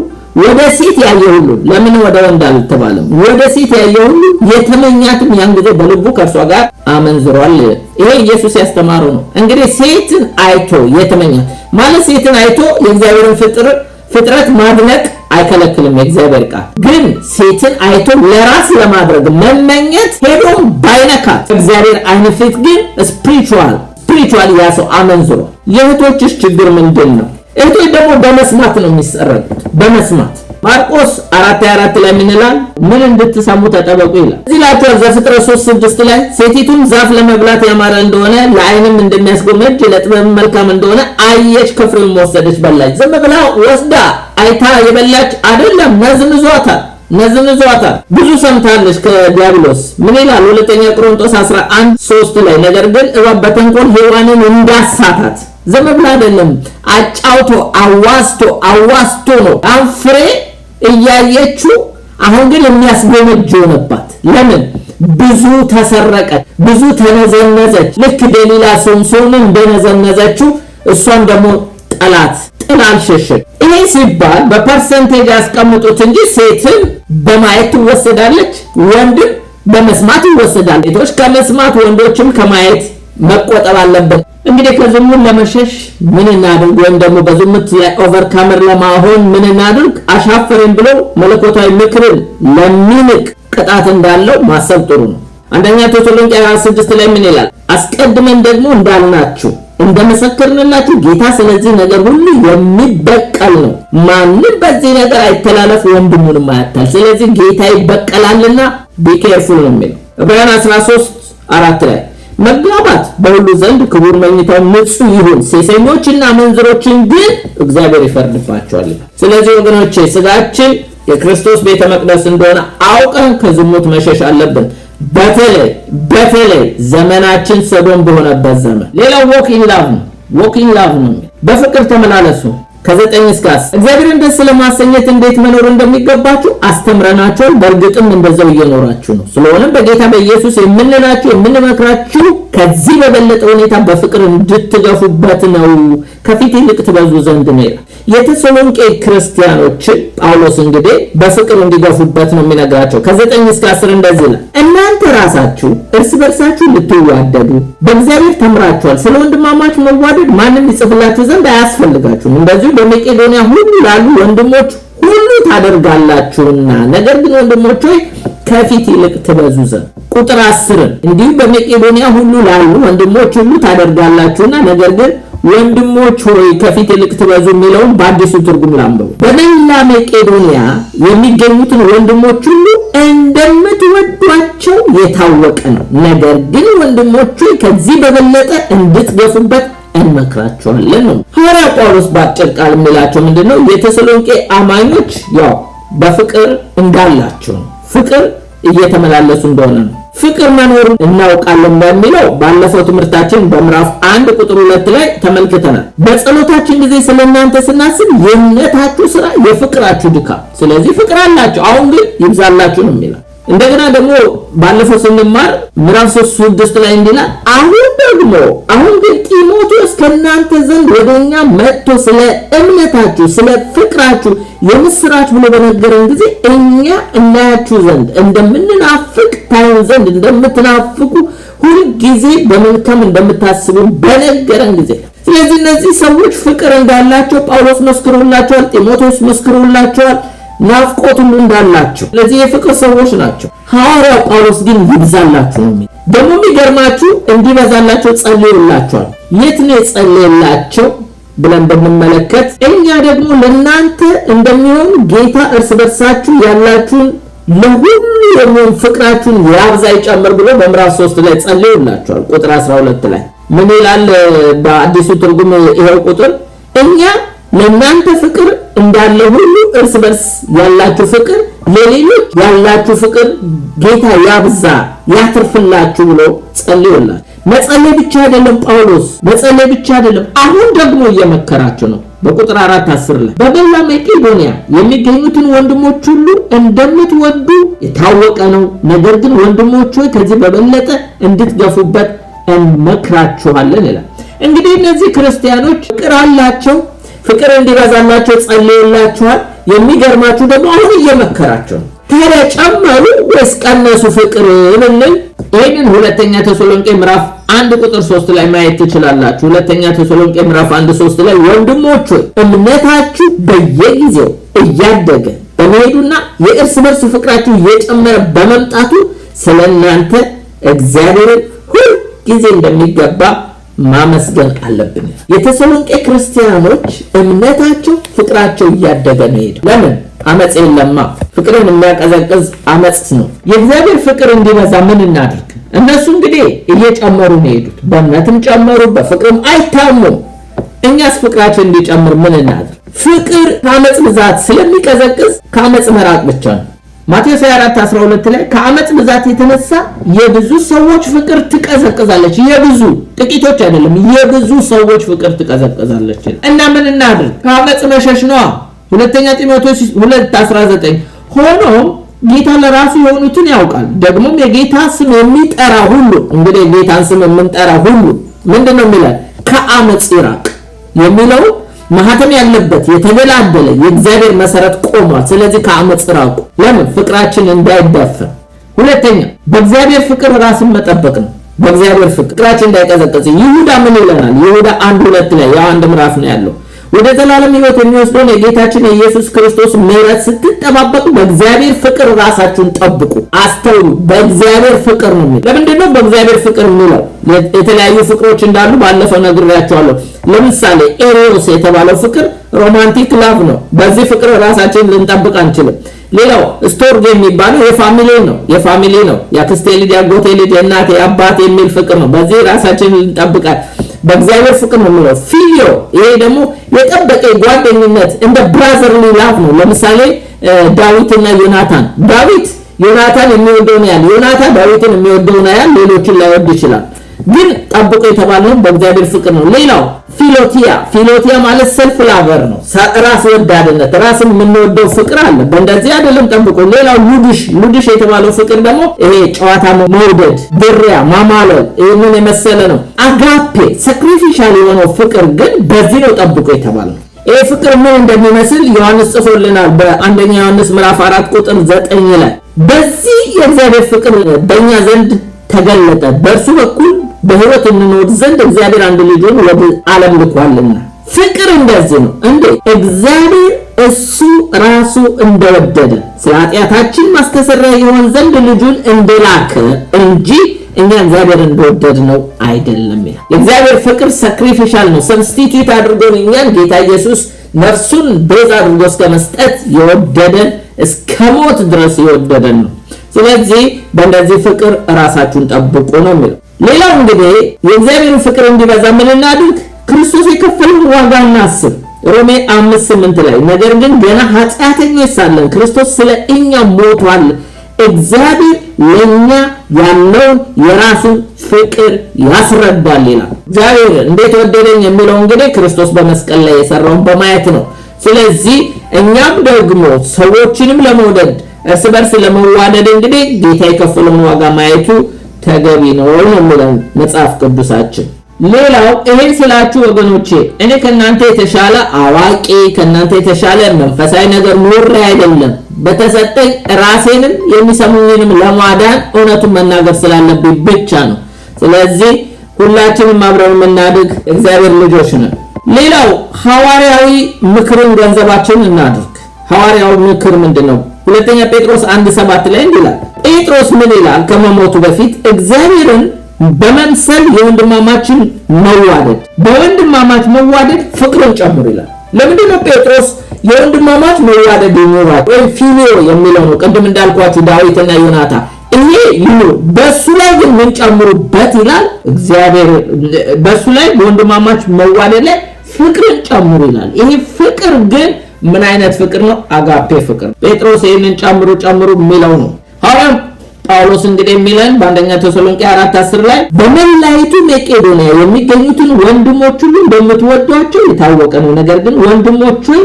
ወደ ሴት ያየ ሁሉ ለምን ወደ ወንድ አልተባለም? ወደ ሴት ያየ ሁሉ የተመኛትም ያን ጊዜ በልቡ ከእርሷ ጋር አመንዝሯል። ይሄ ኢየሱስ ያስተማረው ነው። እንግዲህ ሴትን አይቶ የተመኛት ማለት ሴትን አይቶ የእግዚአብሔርን ፍጥረት ማድነቅ አይከለክልም የእግዚአብሔር ቃል። ግን ሴትን አይቶ ለራስ ለማድረግ መመኘት ሄዶም ባይነካት እግዚአብሔር አይን ፊት ግን ስፒሪቹዋል ያ ሰው አመንዝሯል። የእህቶችሽ ችግር ምንድን ነው? እህቶች ደግሞ በመስማት ነው የሚሰረቁት። በመስማት ማርቆስ 4:24 ላይ ምን ይላል? ምን እንድትሰሙ ተጠበቁ ይላል። እዚህ ላይ ዘፍጥረት 3:6 ላይ ሴቲቱም ዛፍ ለመብላት ያማረ እንደሆነ ለዓይንም እንደሚያስጎመጅ ለጥበብ መልካም እንደሆነ አየች፣ ከፍሬውም ወሰደች በላች። ዝም ብላ ወስዳ አይታ የበላች አይደለም፣ ነዝንዟታል። ብዙ ሰምታለች ከዲያብሎስ። ምን ይላል? ሁለተኛ ቆሮንቶስ 11:3 ላይ ነገር ግን እባብ በተንኮል ሔዋንን እንዳሳታት ዝም ብላ አይደለም፣ አጫውቶ አዋስቶ ነው ፍሬ እያየችው። አሁን ግን የሚያስጎመጅ ሆነባት። ለምን? ብዙ ተሰረቀች፣ ብዙ ተነዘነዘች። ልክ ደሊላ ሶምሶንን እንደነዘነዘችው እሷም ደግሞ ጥላት አልሸሸች። ይሄ ሲባል በፐርሰንቴጅ ያስቀምጡት እንጂ ሴትን በማየት ትወሰዳለች፣ ወንድም በመስማት ይወሰዳል። ሴቶች ከመስማት ወንዶችም ከማየት መቆጠብ አለበት። እንግዲህ ከዝሙት ለመሸሽ ምን እናድርግ? ወይም ደግሞ በዝሙት ላይ ኦቨርካመር ለማሆን ምን እናድርግ? አሻፈረን ብሎ መለኮታዊ ምክርን ለሚንቅ ቅጣት እንዳለው ማሰብ ጥሩ ነው። አንደኛ ተሰሎንቄ 4:6 ላይ ምን ይላል? አስቀድመን ደግሞ እንዳልናችሁ እንደመሰከርንላችሁ ጌታ ስለዚህ ነገር ሁሉ የሚበቀል ነው። ማንም በዚህ ነገር አይተላለፍ፣ ወንድሙንም አያታል። ስለዚህ ጌታ ይበቀላልና ቢኬርፉል ነው የሚለው። ዕብራውያን 13:4 ላይ መጋባት በሁሉ ዘንድ ክቡር፣ መኝታው ንጹህ ይሁን፣ ሴሰኞችና መንዝሮችን ግን እግዚአብሔር ይፈርድባቸዋል። ስለዚህ ወገኖቼ ስጋችን የክርስቶስ ቤተ መቅደስ እንደሆነ አውቀን ከዝሙት መሸሽ አለብን። በተለይ ዘመናችን ሰዶም በሆነበት ዘመን። ሌላው ዎክ ኢን ላቭ ነው። በፍቅር ተመላለሱ። ከ9 እስከ 10 እግዚአብሔርን ደስ ለማሰኘት እንዴት መኖር እንደሚገባችሁ አስተምረናችኋል። በእርግጥም እንደዛው እየኖራችሁ ነው። ስለሆነም በጌታ በኢየሱስ የምንመክራችሁ ከዚህ በበለጠ ሁኔታ በፍቅር እንድትገፉበት ነው፣ ከፊት ይልቅ ትበዙ ዘንድ ነው። የተሰሎንቄ ክርስቲያኖችን ጳውሎስ እንግዲህ በፍቅር እንዲገፉበት ነው የሚነግራቸው። ከ9 እስከ 10 እንደዚህ ይላል። እናንተ ራሳችሁ እርስ በርሳችሁ ልትዋደዱ በእግዚአብሔር ተምራችኋል። ስለ ወንድማማች መዋደድ ማንም ይጽፍላችሁ ዘንድ አያስፈልጋችሁም። እንደዚሁ በመቄዶንያ ሁሉ ላሉ ወንድሞች ሁሉ ታደርጋላችሁና፣ ነገር ግን ወንድሞች ሆይ ከፊት ይልቅ ትበዙ ዘንድ። ቁጥር 10 እንዲሁ በመቄዶንያ ሁሉ ላሉ ወንድሞች ሁሉ ታደርጋላችሁና፣ ነገር ግን ወንድሞች ሆይ ከፊት ይልቅ ትበዙ የሚለውን በአዲሱ ትርጉም ላንብቡ። በመላ መቄዶንያ የሚገኙትን ወንድሞች ሁሉ እንደምትወዷቸው የታወቀ ነው። ነገር ግን ወንድሞች ሆይ ከዚህ በበለጠ እንድትገፉበት እንመክራቸዋለን ነው። ሐዋርያ ጳውሎስ በአጭር ቃል የሚላቸው ምንድነው? የተሰሎንቄ አማኞች ያው በፍቅር እንዳላቸው ነው፣ ፍቅር እየተመላለሱ እንደሆነ ነው። ፍቅር መኖሩን እናውቃለን በሚለው ባለፈው ትምህርታችን በምዕራፍ 1 ቁጥር 2 ላይ ተመልክተናል። በጸሎታችን ጊዜ ስለእናንተ ስናስብ የእምነታችሁ ስራ፣ የፍቅራችሁ ድካም፣ ስለዚህ ፍቅር አላችሁ፣ አሁን ግን ይብዛላችሁ ነው የሚለው። እንደገና ደግሞ ባለፈው ስንማር ምዕራፍ 3:6 ላይ እንዲላል አሁን ግን ጢሞቴዎስ ከእናንተ ዘንድ ወደኛ መጥቶ ስለ እምነታችሁ ስለ ፍቅራችሁ የምስራች ብሎ በነገረን ጊዜ እኛ እናያችሁ ዘንድ እንደምንናፍቅ ታዩን ዘንድ እንደምትናፍቁ ሁሉ ጊዜ በመልካም እንደምታስቡ በነገረን ጊዜ። ስለዚህ እነዚህ ሰዎች ፍቅር እንዳላቸው ጳውሎስ መስክሮላቸዋል፣ ጢሞቴዎስ መስክሮላቸዋል፣ ናፍቆት ሁሉ እንዳላቸው። ስለዚህ የፍቅር ሰዎች ናቸው። ሐዋርያው ጳውሎስ ግን ይብዛላችሁ ነው። ደግሞ የሚገርማችሁ እንዲበዛላቸው ጸልዩላቸዋል። የት ነው የጸለየላቸው ብለን ብንመለከት እኛ ደግሞ ለእናንተ እንደሚሆን ጌታ እርስ በርሳችሁ ያላችሁን ለሁሉ የሚሆን ፍቅራችሁን ያብዛ ይጨምር ብሎ በምዕራፍ 3 ላይ ጸልዩላቸዋል። ቁጥር 12 ላይ ምን ይላል? በአዲሱ ትርጉም ይሄው ቁጥር እኛ ለእናንተ ፍቅር እንዳለ ሁሉ እርስ በርስ ያላችሁ ፍቅር ለሌሎች ያላችሁ ፍቅር ጌታ ያብዛ ያትርፍላችሁ ብሎ ጸልዩላችሁ። መጸለይ ብቻ አይደለም ጳውሎስ መጸለይ ብቻ አይደለም፣ አሁን ደግሞ እየመከራቸው ነው። በቁጥር 4:10 ላይ በመላ መቄዶንያ የሚገኙትን ወንድሞች ሁሉ እንደምትወዱ የታወቀ ነው። ነገር ግን ወንድሞች ሆይ ከዚህ በበለጠ እንድትገፉበት እንመክራችኋለን ይላል። እንግዲህ እነዚህ ክርስቲያኖች ፍቅር አላቸው፣ ፍቅር እንዲበዛላቸው ጸልዩላችኋል። የሚገርማችሁ ደግሞ አሁን እየመከራቸው ነው። ታዲያ ጨመሩ ወይስ ቀነሱ ፍቅር እንልን? ይሄንን ሁለተኛ ተሰሎንቄ ምዕራፍ 1 ቁጥር 3 ላይ ማየት ትችላላችሁ። ሁለተኛ ተሰሎንቄ ምዕራፍ 1:3 ላይ ወንድሞች ሆይ እምነታችሁ በየጊዜው እያደገ በመሄዱና የእርስ በርስ ፍቅራችሁ እየጨመረ በመምጣቱ ስለእናንተ እግዚአብሔርን ሁል ጊዜ እንደሚገባ ማመስገን አለብን። የተሰሎንቄ ክርስቲያኖች እምነታቸው ፍቅራቸው እያደገ ነው ሄደው። ለምን? አመጽ የለማ። ፍቅርን የሚያቀዘቅዝ አመጽ ነው። የእግዚአብሔር ፍቅር እንዲበዛ ምን እናድርግ? እነሱ እንግዲህ እየጨመሩ ነው ሄዱት። በእምነትም ጨመሩ፣ በፍቅርም አይታሙም። እኛስ ፍቅራችን እንዲጨምር ምን እናድርግ? ፍቅር ከአመጽ ብዛት ስለሚቀዘቅዝ ከአመጽ መራቅ ብቻ ነው። ማቴዎስ 24:12 ላይ ከአመጽ ብዛት የተነሳ የብዙ ሰዎች ፍቅር ትቀዘቅዛለች። የብዙ ጥቂቶች አይደለም፣ የብዙ ሰዎች ፍቅር ትቀዘቅዛለች። እና ምን እናድርግ? ከአመጽ መሸሽ ነው። ሁለተኛ ጢሞቴዎስ 2:19 ሆኖም ጌታ ለራሱ የሆኑትን ያውቃል፣ ደግሞም የጌታ ስም የሚጠራ ሁሉ እንግዲህ የጌታን ስም የምንጠራ ሁሉ ምንድነው የሚለው? ከአመጽ ይራቅ የሚለው ማህተም ያለበት የተገላደለ የእግዚአብሔር መሰረት ቆሟል። ስለዚህ ከአመጽ ራቁ። ለምን? ፍቅራችን እንዳይዳፈር። ሁለተኛ በእግዚአብሔር ፍቅር ራስን መጠበቅ ነው። በእግዚአብሔር ፍቅራችን እንዳይቀዘቅዝ ይሁዳ ምን ይለናል? ይሁዳ 1:2 ላይ ያው አንድ ምዕራፍ ነው ያለው። ወደ ዘላለም ሕይወት የሚወስደውን የጌታችን የኢየሱስ ክርስቶስ ምሕረት ስትጠባበቁ በእግዚአብሔር ፍቅር ራሳችሁን ጠብቁ። አስተውሉ። በእግዚአብሔር ፍቅር ነው የሚለው። ለምንድን ነው በእግዚአብሔር ፍቅር የሚለው? የተለያዩ ፍቅሮች እንዳሉ ባለፈው ነግሬያቸዋለሁ። ለምሳሌ ኤሮስ የተባለው ፍቅር ሮማንቲክ ላቭ ነው። በዚህ ፍቅር ራሳችንን ልንጠብቅ አንችልም። ሌላው ስቶርግ የሚባለው የፋሚሊ ነው። የአክስቴ ልጅ፣ የአጎቴ ልጅ፣ የእናቴ የአባቴ የሚል ፍቅር ነው። በዚህ ራሳችንን ልንጠብቃል። በእግዚአብሔር ፍቅር ነው የሚለው። ፊሊዮ ይሄ ደግሞ የጠበቀ ጓደኝነት እንደ ብራዘርሊ ላቭ ነው። ለምሳሌ ዳዊትና ዮናታን፣ ዳዊት ዮናታን የሚወደውን ያህል ዮናታን ዳዊትን የሚወደውን ያህል ሌሎችን ላይወድ ይችላል። ግን ጠብቆ የተባለው በእግዚአብሔር ፍቅር ነው። ሌላው ፊሎቲያ ማለት ሰልፍ ላቨር ነው። ራስ ወዳድነት፣ ራስን የምንወደው ፍቅር አለ። በእንደዚህ አይደለም ጠብቆ። ሌላው ሉዲሽ የተባለው ፍቅር ደግሞ ይሄ ጨዋታ መውደድ፣ ብሪያ ማማለል፣ ይህንን የመሰለ ነው። አጋፔ ሳክሪፊሻል የሆነው ፍቅር ግን በዚህ ነው ጠብቆ የተባለው። ይሄ ፍቅር ምን እንደሚመስል ዮሐንስ ጽፎልናል በአንደኛ ዮሐንስ ምዕራፍ 4:9 ላይ በዚህ የእግዚአብሔር ፍቅር በእኛ ዘንድ ተገለጠ፣ በእርሱ በኩል በሕይወት እንኖር ዘንድ እግዚአብሔር አንድ ልጁን ወደ ዓለም ልኳልና። ፍቅር እንደዚህ ነው እንዴ! እግዚአብሔር እሱ ራሱ እንደወደደ ስለ ኃጢአታችን ማስተሰረያ ይሆን ዘንድ ልጁን እንደላከ እንጂ እኛ እግዚአብሔር እንደወደድ ነው አይደለም ይላል። የእግዚአብሔር ፍቅር ሳክሪፊሻል ነው። ሰብስቲቲዩት አድርጎን እኛን ጌታ ኢየሱስ ነፍሱን ቤዛ አድርጎ እስከ መስጠት የወደደን እስከ ሞት ድረስ የወደደን ነው። ስለዚህ በእንደዚህ ፍቅር ራሳችሁን ጠብቁ ነው የሚለው። ሌላው እንግዲህ የእግዚአብሔር ፍቅር እንዲበዛ ምን እናድርግ? ክርስቶስ የከፈለውን ዋጋ እናስብ። ሮሜ 5:8 ላይ ነገር ግን ገና ኃጢአተኞች ሳለን ክርስቶስ ስለ እኛ ሞቷል፣ እግዚአብሔር ለኛ ያለውን የራሱን ፍቅር ያስረዳል ይላል። እግዚአብሔር እንዴት ወደደኝ የሚለው እንግዲህ ክርስቶስ በመስቀል ላይ የሰራውን በማየት ነው። ስለዚህ እኛም ደግሞ ሰዎችንም ለመውደድ እርስ በርስ ለመዋደድ እንግዲህ ጌታ የከፈለውን ዋጋ ማየቱ ተገቢ ነው የሚለው መጽሐፍ ቅዱሳችን። ሌላው ይሄን ስላችሁ ወገኖቼ እኔ ከናንተ የተሻለ አዋቂ ከናንተ የተሻለ መንፈሳዊ ነገር ኖሬ አይደለም። በተሰጠኝ ራሴንም የሚሰሙኝንም ለማዳን እውነቱን መናገር ስላለብኝ ብቻ ነው። ስለዚህ ሁላችንም አብረን የምናድግ እግዚአብሔር ልጆች ነን። ሌላው ሐዋርያዊ ምክርን ገንዘባችን እናድርግ። ሐዋርያዊ ምክር ምንድነው? ሁለተኛ ጴጥሮስ 1:7 ላይ እንዲላል ጴጥሮስ ምን ይላል? ከመሞቱ በፊት እግዚአብሔርን በመምሰል የወንድማማችን መዋደድ በወንድማማች መዋደድ ፍቅርን ጨምሩ ይላል። ለምንድን ነው ጴጥሮስ የወንድማማች መዋደድ ይኖራል ወይ ፊሊዮ የሚለው ነው? ቅድም እንዳልኳችሁ ዳዊትና ዮናታን ይሄ ይኖር፣ በሱ ላይ ግን ምን ጨምሩበት ይላል እግዚአብሔር። በሱ ላይ በወንድማማች መዋደድ ላይ ፍቅርን ጨምሩ ይላል። ይሄ ፍቅር ግን ምን አይነት ፍቅር ነው? አጋፔ ፍቅር። ጴጥሮስ ይሄንን ጨምሩ የሚለው ነው። ሐዋርያው ጳውሎስ እንግዲህ የሚለን በአንደኛ ተሰሎንቄ 4:10 ላይ በመላይቱ መቄዶንያ የሚገኙትን ወንድሞች ሁሉ እንደምትወዷቸው የታወቀ ነው። ነገር ግን ወንድሞች ሆይ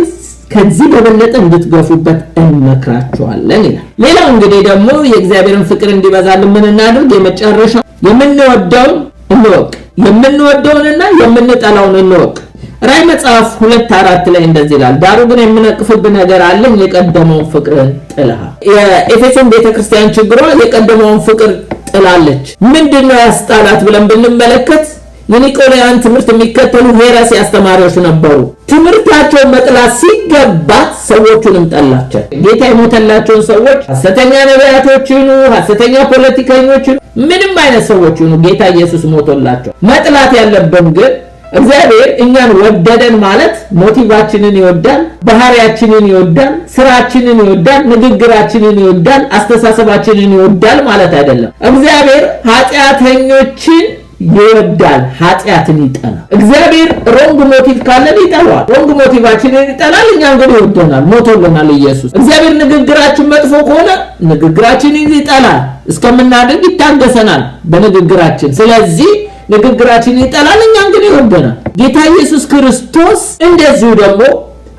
ከዚህ በበለጠ እንድትገፉበት እንመክራቸዋለን ይላል። ሌላው እንግዲህ ደግሞ የእግዚአብሔርን ፍቅር እንዲበዛልን ምን እናድርግ? የመጨረሻው የምንወደውን እንወቅ፣ የምንወደውንና የምንጠላውን እንወቅ። ራዕይ መጽሐፍ 2:4 ላይ እንደዚህ ይላል፣ ዳሩ ግን የምነቅፍብህ ነገር አለኝ፣ የቀደመውን ፍቅርን ጥለሃል። የኤፌሶን ቤተክርስቲያን ችግሯ የቀደመውን ፍቅር ጥላለች። ምንድነው ያስጣላት ብለን ብንመለከት የኒቆላውያን ትምህርት የሚከተሉ ሄረሲ አስተማሪዎች ነበሩ። ትምህርታቸውን መጥላት ሲገባት ሰዎቹንም ጠላቸው። ጌታ የሞተላቸውን ሰዎች ሐሰተኛ ነቢያቶች ይሁኑ ሐሰተኛ ፖለቲከኞች ይሁኑ ምንም አይነት ሰዎች ይሁኑ ጌታ ኢየሱስ ሞቶላቸው። መጥላት ያለብን ግን እግዚአብሔር እኛን ወደደን ማለት ሞቲቫችንን ይወዳል፣ ባህሪያችንን ይወዳል፣ ስራችንን ይወዳል፣ ንግግራችንን ይወዳል፣ አስተሳሰባችንን ይወዳል ማለት አይደለም። እግዚአብሔር ኃጢአተኞችን ይወዳል፣ ኃጢአትን ይጠላል። እግዚአብሔር ሮንግ ሞቲቭ ካለን ይጠላል፣ ሮንግ ሞቲቫችንን ይጠላል። እኛ ግን ይወደናል፣ ሞቶልናል ኢየሱስ። እግዚአብሔር ንግግራችን መጥፎ ከሆነ ንግግራችንን ይጠላል፣ እስከምናደርግ ይታገሰናል በንግግራችን። ስለዚህ ንግግራችን ይጠላል፣ እኛ ግን ይወደናል። ጌታ ኢየሱስ ክርስቶስ እንደዚሁ ደግሞ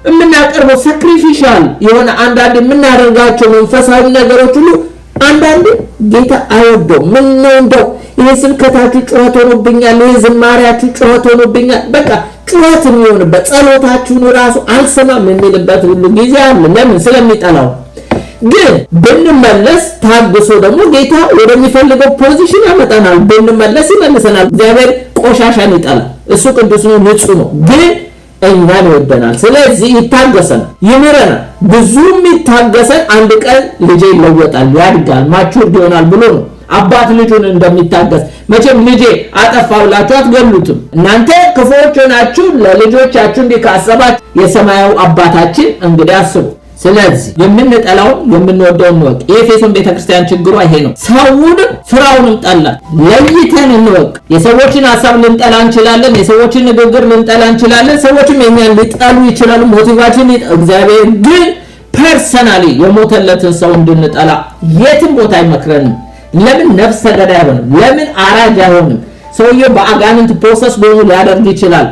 የምናቀርበው ሳክሪፊሻል የሆነ አንዳንድ የምናደርጋቸው መንፈሳዊ ነገሮች ሁሉ አንዳንድ ጌታ አይወደው። ምን ነው እንደው ይሄ ስብከታችሁ ጩኸት ሆኖብኛል፣ ይሄ ዝማሬያችሁ ጩኸት ሆኖብኛል፣ በቃ ጩኸት የሚሆንበት ጸሎታችሁን ራሱ አልሰማም የሚልበት ሁሉ ጊዜ አለ። ለምን? ስለሚጠላው። ግን ብንመለስ ታግሶ ደግሞ ጌታ ወደሚፈልገው ፖዚሽን ያመጣናል። ብንመለስ ይመልሰናል። እግዚአብሔር ቆሻሻን ይጠላል። እሱ ቅዱስ ነው፣ ንጹህ ነው። ግን እኛን ይወደናል። ስለዚህ ይታገሰናል፣ ይምረናል። ብዙም ይታገሰን አንድ ቀን ልጄ ይለወጣል፣ ያድጋል፣ ማቹርድ ይሆናል ብሎ ነው አባት ልጁን እንደሚታገስ። መቼም ልጄ አጠፋ ብላችሁ አትገሉትም። እናንተ ክፉዎች ሆናችሁ ለልጆቻችሁ እንዲህ ካሰባችሁ የሰማያዊ አባታችን እንግዲህ አስቡ። ስለዚህ የምንጠላውን የምንወደውን እንወቅ። የኤፌሶን ቤተክርስቲያን ችግሯ ይሄ ነው። ሰውንም ስራውንም ጠላን። ለይተን እንወቅ። የሰዎችን ሐሳብ ልንጠላ እንችላለን፣ የሰዎችን ንግግር ልንጠላ እንችላለን፣ ሰዎችም የኛን ሊጠሉ ይችላሉ። ሞቲቫችን እግዚአብሔር ግን ፐርሰናሊ የሞተለትን ሰው እንድንጠላ የትም ቦታ አይመክረንም። ለምን ነፍሰ ገዳይ አይሆንም? ለምን አራጅ አይሆንም? ሰውየው በአጋንንት ፕሮሰስ ሆኖ ሊያደርግ ይችላል።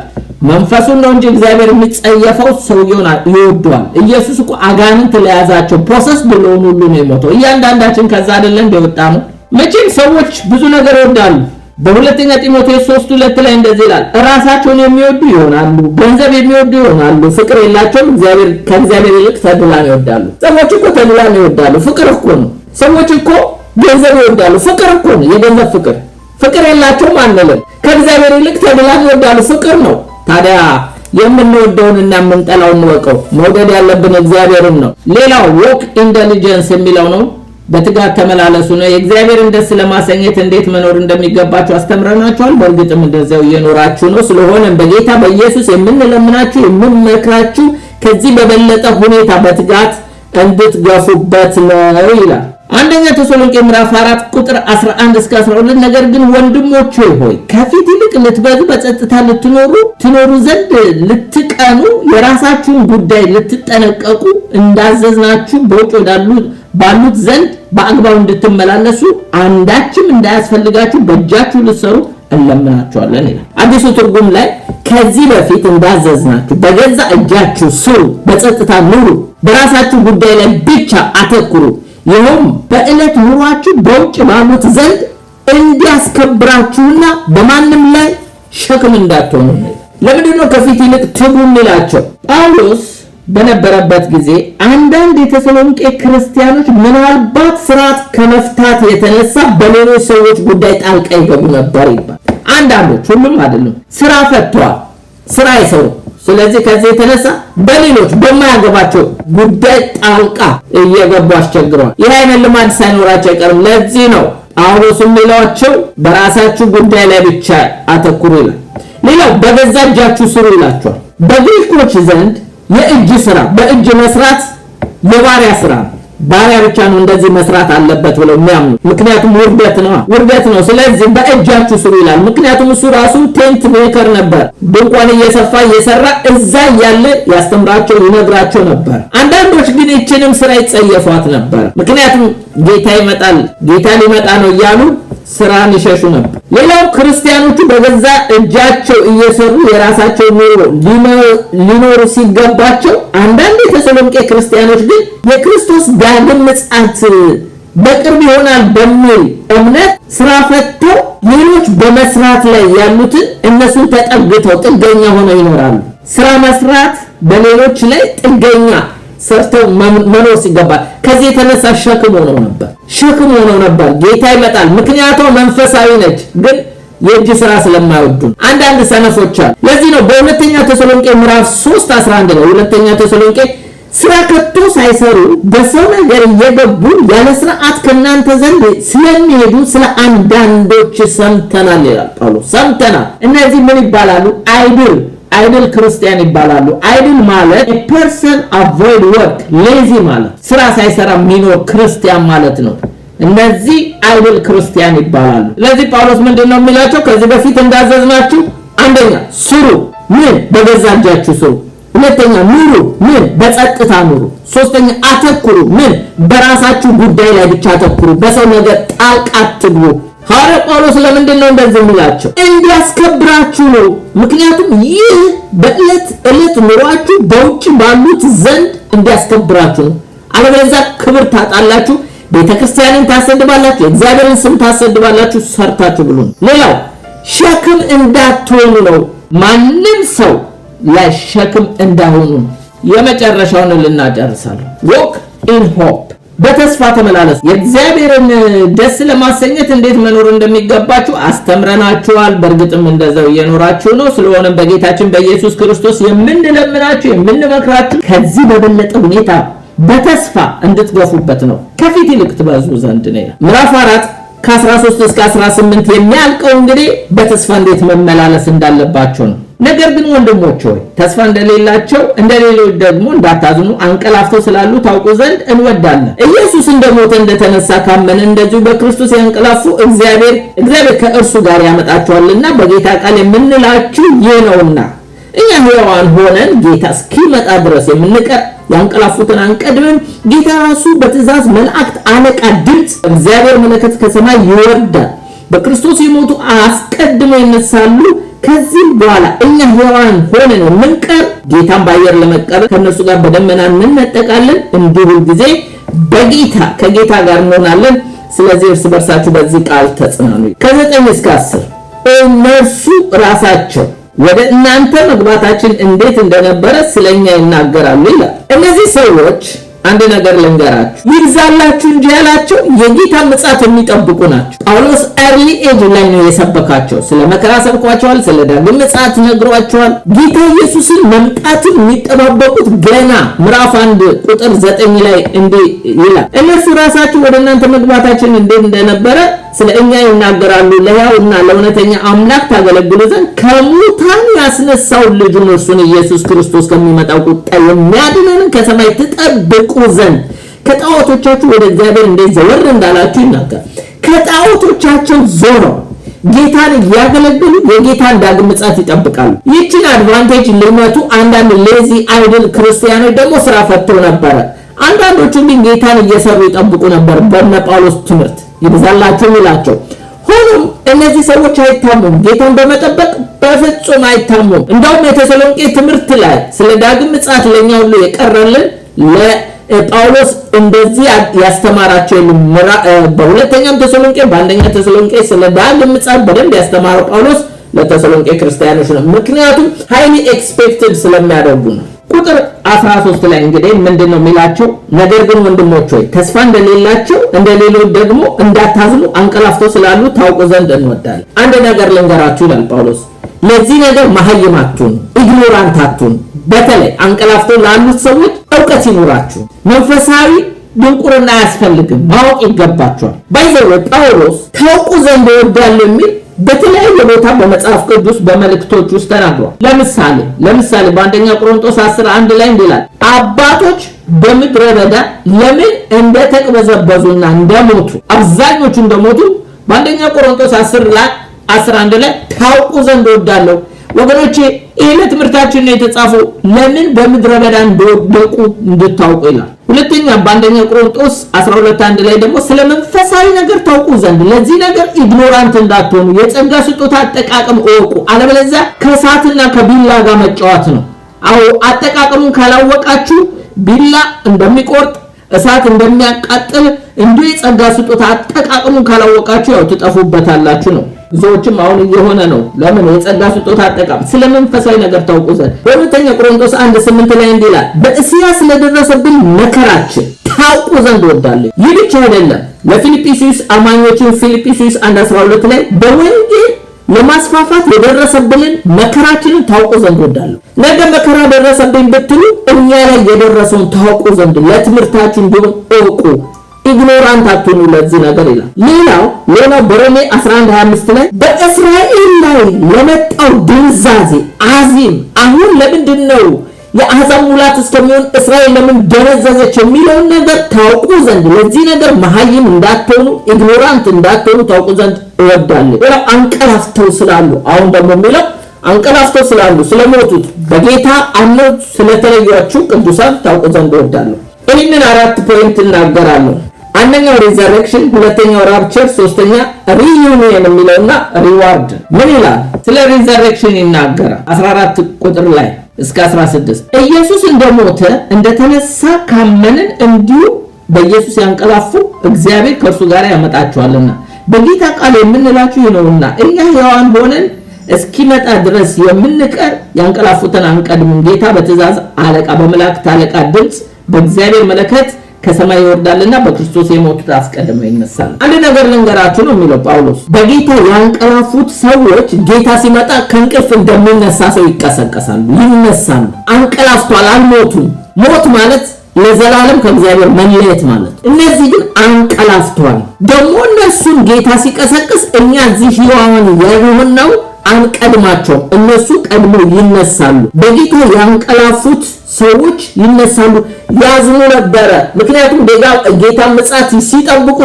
መንፈሱን ነው እንጂ እግዚአብሔር የሚጸየፈው ሰውየውን ይወደዋል። ኢየሱስ እኮ አጋንንት ለያዛቸው ፕሮሰስ ብሎን ሁሉ ነው የሞተው። እያንዳንዳችን ከዛ አይደለም እንደወጣ ነው። መቼም ሰዎች ብዙ ነገር ይወዳሉ። በሁለተኛ ጢሞቴዎስ 3:2 ላይ እንደዚህ ይላል፣ ራሳቸውን የሚወዱ ይሆናሉ፣ ገንዘብ የሚወዱ ይሆናሉ፣ ፍቅር የላቸውም፣ ከእግዚአብሔር ይልቅ ተድላን ይወዳሉ። ሰዎች እኮ ተድላን ይወዳሉ። ፍቅር እኮ ነው። ሰዎች እኮ ገንዘብ ይወዳሉ። ፍቅር እኮ ነው፣ የገንዘብ ፍቅር። ፍቅር የላቸውም አንልም። ከእግዚአብሔር ይልቅ ተድላን ይወዳሉ። ፍቅር ነው። ታዲያ የምንወደውንና የምንጠላውን እንወቀው። መውደድ ያለብን እግዚአብሔርን ነው። ሌላው ዎክ ኢንተሊጀንስ የሚለው ነው። በትጋት ተመላለሱ ነው። የእግዚአብሔርን ደስ ለማሰኘት እንዴት መኖር እንደሚገባችሁ አስተምረናችኋል። በእርግጥም እንደዚያው እየኖራችሁ ነው። ስለሆነም በጌታ በኢየሱስ የምንለምናችሁ የምንመክራችሁ ከዚህ በበለጠ ሁኔታ በትጋት እንድትገፉበት ነው ይላል። አንደኛ ተሰሎንቄ ምዕራፍ 4 ቁጥር 11 እስከ 12 ነገር ግን ወንድሞቼ ሆይ ከፊት ይልቅ ልትበዙ በጸጥታ ትኖሩ ዘንድ ልትቀኑ የራሳችሁን ጉዳይ ልትጠነቀቁ እንዳዘዝናችሁ በውጭ ባሉት ዘንድ በአግባቡ እንድትመላለሱ አንዳችም እንዳያስፈልጋችሁ በእጃችሁ ልትሰሩ እንለምናችኋለን ይላል። አዲሱ ትርጉም ላይ ከዚህ በፊት እንዳዘዝናችሁ በገዛ እጃችሁ ስሩ፣ በጸጥታ ኑሩ፣ በራሳችሁ ጉዳይ ላይ ብቻ አተኩሩ፣ ይኸውም በዕለት ኑሯችሁ በውጭ ባሉት ዘንድ እንዲያስከብራችሁና በማንም ላይ ሸክም እንዳትሆኑ። ለምንድን ነው ከፊት ይልቅ ትጉ የሚላቸው? ጳውሎስ በነበረበት ጊዜ አንዳንድ የተሰሎንቄ ክርስቲያኖች ምናልባት ስርዓት ከመፍታት የተነሳ በሌሎች ሰዎች ጉዳይ ጣልቃ ይገቡ ነበር ይባል። አንዳንዶች፣ ሁሉም አይደለም፣ ስራ ፈተዋል፣ ስራ አይሰሩ። ስለዚህ ከዚህ የተነሳ በሌሎች በማያገባቸው ጉዳይ ጣልቃ እየገቡ አስቸግረዋል። ይህ አይነት ልማድ ሳይኖራቸው አይቀርም። ለዚህ ነው ጳውሎስ የሚሏቸው በራሳችሁ ጉዳይ ላይ ብቻ አተኩሩ ይላል። ሌላው በገዛ እጃችሁ ስሩ ይላቸዋል። በግሪኮች ዘንድ የእጅ ስራ፣ በእጅ መስራት የባሪያ ስራ ነው። ባሪያ ብቻ ነው እንደዚህ መስራት አለበት ብለው የሚያምኑ። ምክንያቱም ውርደት ነው። ስለዚህ በእጃችሁ ስሩ ይላል። ምክንያቱም እሱ ራሱ ቴንት ሜከር ነበር። ድንኳን እየሰራ እዛ ያለ ያስተምራቸው ይነግራቸው ነበር። አንዳንዶች ግን ይችንም ስራ ይጸየፏት ነበር። ምክንያቱም ጌታ ሊመጣ ነው እያሉ ስራን ይሸሹ ነበር። ሌላው ክርስቲያኖቹ በገዛ እጃቸው እየሰሩ የራሳቸው ኑሮ ሊኖሩ ሲገባቸው፣ አንዳንድ የተሰሎንቄ ክርስቲያኖች ግን የክርስቶስ ዳግም ምጽአት በቅርብ ይሆናል በሚል እምነት ስራ ፈተው ሌሎች በመስራት ላይ ያሉትን እነሱን ተጠግተው ጥገኛ ሆነው ይኖራሉ። ስራ መስራት በሌሎች ላይ ጥገኛ ሰርተው መኖር ሲገባል ከዚህ የተነሳ ሸክም ሆነው ነበር። ጌታ ይመጣል፣ ምክንያቱም መንፈሳዊ ነች፣ ግን የእጅ ስራ ስለማይወዱ አንዳንድ ሰነፎች አሉ። ለዚህ ነው በሁለተኛ ተሰሎንቄ ምዕራፍ 3:11 ነው ሁለተኛ ተሰሎንቄ ስራ ከቶ ሳይሰሩ በሰው ነገር እየገቡ ያለ ስርዓት ከናንተ ዘንድ ስለሚሄዱ ስለ አንዳንዶች ሰምተናል ይላል ጳውሎስ። ሰምተናል። እነዚህ ምን ይባላሉ? አይድል ክርስቲያን ይባላሉ። አይድል ማለት a person avoid work lazy ማለት ስራ ሳይሰራ የሚኖር ክርስቲያን ማለት ነው። እነዚህ አይድል ክርስቲያን ይባላሉ። ለዚህ ጳውሎስ ምንድነው የሚላቸው? ከዚህ በፊት እንዳዘዝናችሁ አንደኛ ስሩ፣ ምን በገዛ እጃችሁ ስሩ። ሁለተኛ ኑሩ፣ ምን በጸጥታ ኑሩ። ሶስተኛ አተኩሩ፣ ምን በራሳችሁ ጉዳይ ላይ ብቻ አተኩሩ፣ በሰው ነገር ጣልቃ አትግቡ። ሐዋርያው ጳውሎስ ለምንድን ነው እንደዚህ የሚላቸው? እንዲያስከብራችሁ ነው። ምክንያቱም ይህ በዕለት ዕለት ኑሯችሁ በውጭ ባሉት ዘንድ እንዲያስከብራችሁ ነው። አለበለዚያ ክብር ታጣላችሁ፣ ቤተክርስቲያንን ታሰድባላችሁ፣ የእግዚአብሔርን ስም ታሰድባላችሁ። ሰርታችሁ ብሉ። ሌላው ሸክም እንዳትሆኑ ነው። ማንም ሰው ላይ ሸክም እንዳይሆኑ። የመጨረሻውን ልናጨርሳለን። walk in hope በተስፋ ተመላለሱ። የእግዚአብሔርን ደስ ለማሰኘት እንዴት መኖር እንደሚገባችሁ አስተምረናችኋል። በእርግጥም እንደዛው እየኖራችሁ ነው። ስለሆነም በጌታችን በኢየሱስ ክርስቶስ የምንለምናችሁ የምንመክራችሁ ከዚህ በበለጠ ሁኔታ በተስፋ እንድትገፉበት ነው። ከፊት ይልቅ ትበዙ ዘንድ ነው። ምዕራፍ 4 ከ13 እስከ 18 የሚያልቀው እንግዲህ በተስፋ እንዴት መመላለስ እንዳለባችሁ ነው። ነገር ግን ወንድሞች ሆይ ተስፋ እንደሌላቸው እንደሌሎች ደግሞ እንዳታዝኑ አንቀላፍተው ስላሉ ታውቁ ዘንድ እንወዳለን። ኢየሱስ እንደሞተ እንደተነሳ ካመን እንደዚሁ በክርስቶስ ያንቀላፉ እግዚአብሔር ከእርሱ ጋር ያመጣቸዋልና በጌታ ቃል የምንላችሁ ይህ ነውና እኛ ሕያዋን ሆነን ጌታ እስኪመጣ ድረስ የምንቀር ያንቀላፉትን አንቀድምም። ጌታ ራሱ በትእዛዝ መላእክት አለቃ ድምፅ እግዚአብሔር መለከት ከሰማይ ይወርዳል። በክርስቶስ የሞቱ አስቀድመው ይነሳሉ። ከዚህ በኋላ እኛ ሕያዋን ሆነን የምንቀር ጌታን በአየር ለመቀበል ከነሱ ጋር በደመና እንነጠቃለን። እንዲሁ ጊዜ ከጌታ ጋር እንሆናለን። ስለዚህ እርስ በርሳችሁ በዚህ ቃል ተጽናኑ። ከ9 እስከ 10 እነርሱ ራሳቸው ወደ እናንተ መግባታችን እንዴት እንደነበረ ስለኛ ይናገራሉ ይላል። እነዚህ ሰዎች አንድ ነገር ልንገራችሁ፣ ይብዛላችሁ እንጂ ያላቸው የጌታ ምጽአት የሚጠብቁ ናቸው። ጳውሎስ early age ላይ ነው የሰበካቸው። ስለ መከራ ሰብኳቸዋል፣ ስለ ዳግም ምጽአት ነግሯቸዋል። ጌታ ኢየሱስን መምጣቱን የሚጠባበቁት ገና ምዕራፍ 1 ቁጥር 9 ላይ እንዲህ ይላል፣ እነሱ ራሳቸው ወደ እናንተ መግባታችን እንዴት እንደነበረ ስለኛ ይናገራሉ። ለሕያውና ለእውነተኛ አምላክ ታገለግሉ ዘንድ ከሙታን ያስነሳው ልጁን እርሱን ኢየሱስ ክርስቶስ ከሚመጣው ቁጣ የሚያድነንን ከሰማይ ትጠብቁ ዘንድ ከጣዖቶቻችሁ ወደ እግዚአብሔር እንዴት ዘወር እንዳላችሁ ይናገራል። ከጣዖቶቻቸው ዞረው ጌታን ያገለግሉ የጌታን ዳግም ምጽአት ይጠብቃሉ። ይህችን አድቫንቴጅ ልመቱ አንዳንድ ሌዚ አይድል ክርስቲያኖች ደግሞ ስራ ፈተው ነበር። አንዳንዶቹ ግን ጌታን እየሰሩ ይጠብቁ ነበር። በእነ ጳውሎስ ትምህርት ይብዛላችሁ ይላቸው። ሆኖም እነዚህ ሰዎች አይታሙም፣ ጌታን በመጠበቅ በፍጹም አይታሙም። እንደውም የተሰሎንቄ ትምህርት ላይ ስለ ዳግም ምጽአት ለኛ ሁሉ የቀረልን ለጳውሎስ እንደዚህ ያስተማራቸው በሁለተኛም ተሰሎንቄ በአንደኛ ተሰሎንቄ ስለ ዳግም ምጽአት በደንብ ያስተማረው ጳውሎስ ለተሰሎንቄ ክርስቲያኖች ነው። ምክንያቱም ሃይሊ ኤክስፔክትድ ስለሚያደርጉ ነው። ቁጥር 13 ላይ እንግዲህ ምንድነው የሚላቸው? ነገር ግን ወንድሞች ሆይ ተስፋ እንደሌላቸው እንደሌሎች ደግሞ እንዳታዝኑ አንቀላፍተው ስላሉ ታውቁ ዘንድ እንወዳለን። አንድ ነገር ልንገራችሁ ይላል ጳውሎስ። ለዚህ ነገር መሐይም አትሁኑ፣ ኢግኖራንት አትሁኑ። በተለይ አንቀላፍተው ላሉት ሰዎች ዕውቀት ይኑራችሁ። መንፈሳዊ ድንቁርና አያስፈልግም፣ ማወቅ ይገባችኋል። ባይዘው ጳውሎስ ታውቁ ዘንድ እወዳለሁ የሚል በተለያየ ቦታ በመጽሐፍ ቅዱስ በመልእክቶች ውስጥ ተናግሯል። ለምሳሌ በአንደኛ ቆሮንቶስ 10:1 ላይ እንዲላል አባቶች በምድረ በዳ ለምን እንደተቅበዘበዙና እንደሞቱ አብዛኞቹ እንደሞቱ በአንደኛ ቆሮንቶስ 10:11 ላይ ታውቁ ዘንድ እወዳለሁ። ወገኖቼ ይሄ ለትምህርታችን ነው የተጻፈው። ለምን በምድረ በዳ እንደወደቁ እንድታውቁ ይላል። ሁለተኛ በአንደኛ ቆሮንቶስ 12:1 ላይ ደግሞ ስለ መንፈሳዊ ነገር ታውቁ ዘንድ ለዚህ ነገር ኢግኖራንት እንዳትሆኑ የጸጋ ስጦታ አጠቃቀም እወቁ፣ አለበለዚያ ከእሳትና ከቢላ ጋር መጫወት ነው። አጠቃቀሙን ካላወቃችሁ ቢላ እንደሚቆርጥ እሳት እንደሚያቃጥል እንዲሁ የጸጋ ስጦታ አጠቃቀሙን ካላወቃችሁ ያው ትጠፉበታላችሁ ነው። ብዙዎችም አሁን እየሆነ ነው። ለምን? የጸጋ ስጦታ አጠቃቀም ስለ መንፈሳዊ ነገር ታውቁ ዘንድ። በሁለተኛ ቆሮንቶስ 1:8 ላይ እንዲህ ይላል፣ በእስያ ስለደረሰብን መከራችን ታውቁ ዘንድ እወዳለሁ። ይህ ብቻ አይደለም፣ ለፊልጵስዩስ አማኞችን ፊልጵስዩስ 1:12 ላይ በወንጌል ለማስፋፋት የደረሰብንን መከራችንን ታውቁ ዘንድ ወዳለሁ። ነገ መከራ ደረሰብኝ ብትሉ እኛ ላይ የደረሰውን ታውቁ ዘንድ ለትምህርታችሁ እንዲሆን እወቁ። ኢግኖራንት አትሁኑ ለዚህ ነገር ይላል። ሌላው በሮሜ 11:25 ላይ በእስራኤል ላይ ለመጣው ድንዛዜ አዚም አሁን ለምንድን ነው የአሕዛብ ሙላት እስከሚሆን እስራኤል ለምን ደነዘዘች የሚለውን ነገር ታውቁ ዘንድ ለዚህ ነገር መሐይም እንዳትሆኑ ኢግኖራንት እንዳትሆኑ ታውቁ ዘንድ እወዳለሁ። ሌላው አንቀላፍተው ስላሉ አሁን ደግሞ የሚለው አንቀላፍተው ስላሉ ስለሞቱት በጌታ አምነው ስለተለዩአችሁ ቅዱሳን ታውቁ ዘንድ እወዳለሁ። ይህንን 4 ፖይንት እናገራለሁ። አንደኛው ሪዘረክሽን፣ ሁለተኛው ራፕቸር፣ ሶስተኛ ሪዩኒየን የሚለውና ሪዋርድ። ምን ይላል? ስለ ሪዘረክሽን ይናገራል 14 ቁጥር ላይ እስከ 16 ኢየሱስ እንደሞተ እንደተነሳ ካመንን እንዲሁ በኢየሱስ ያንቀላፉ እግዚአብሔር ከእርሱ ጋር ያመጣቸዋልና በጌታ ቃል የምንላችሁ ነውና እኛ ሕያዋን ሆነን እስኪመጣ ድረስ የምንቀር ያንቀላፉትን አንቀድምም። ጌታ በትእዛዝ አለቃ በመላእክት አለቃ ድምፅ በእግዚአብሔር መለከት ከሰማይ ይወርዳልና በክርስቶስ የሞቱት አስቀድመው ይነሳሉ። አንድ ነገር ልንገራችሁ ነው የሚለው ጳውሎስ። በጌታ ያንቀላፉት ሰዎች ጌታ ሲመጣ ከእንቅልፍ እንደሚነሳ ሰው ይቀሰቀሳሉ፣ ይነሳሉ። አንቀላፍቷል፣ አልሞቱም። ሞት ማለት ለዘላለም ከእግዚአብሔር መለየት ማለት። እነዚህ ግን አንቀላፍቷል። ደግሞ እነሱን ጌታ ሲቀሰቅስ እኛ እዚህ ሕያዋን የሆነው አንቀድማቸው፣ እነሱ ቀድሞ ይነሳሉ። በጌታ ያንቀላፉት ሰዎች ይነሳሉ። ያዝኑ ነበረ። ምክንያቱም ጌታ ምጽአት ሲጠብቁ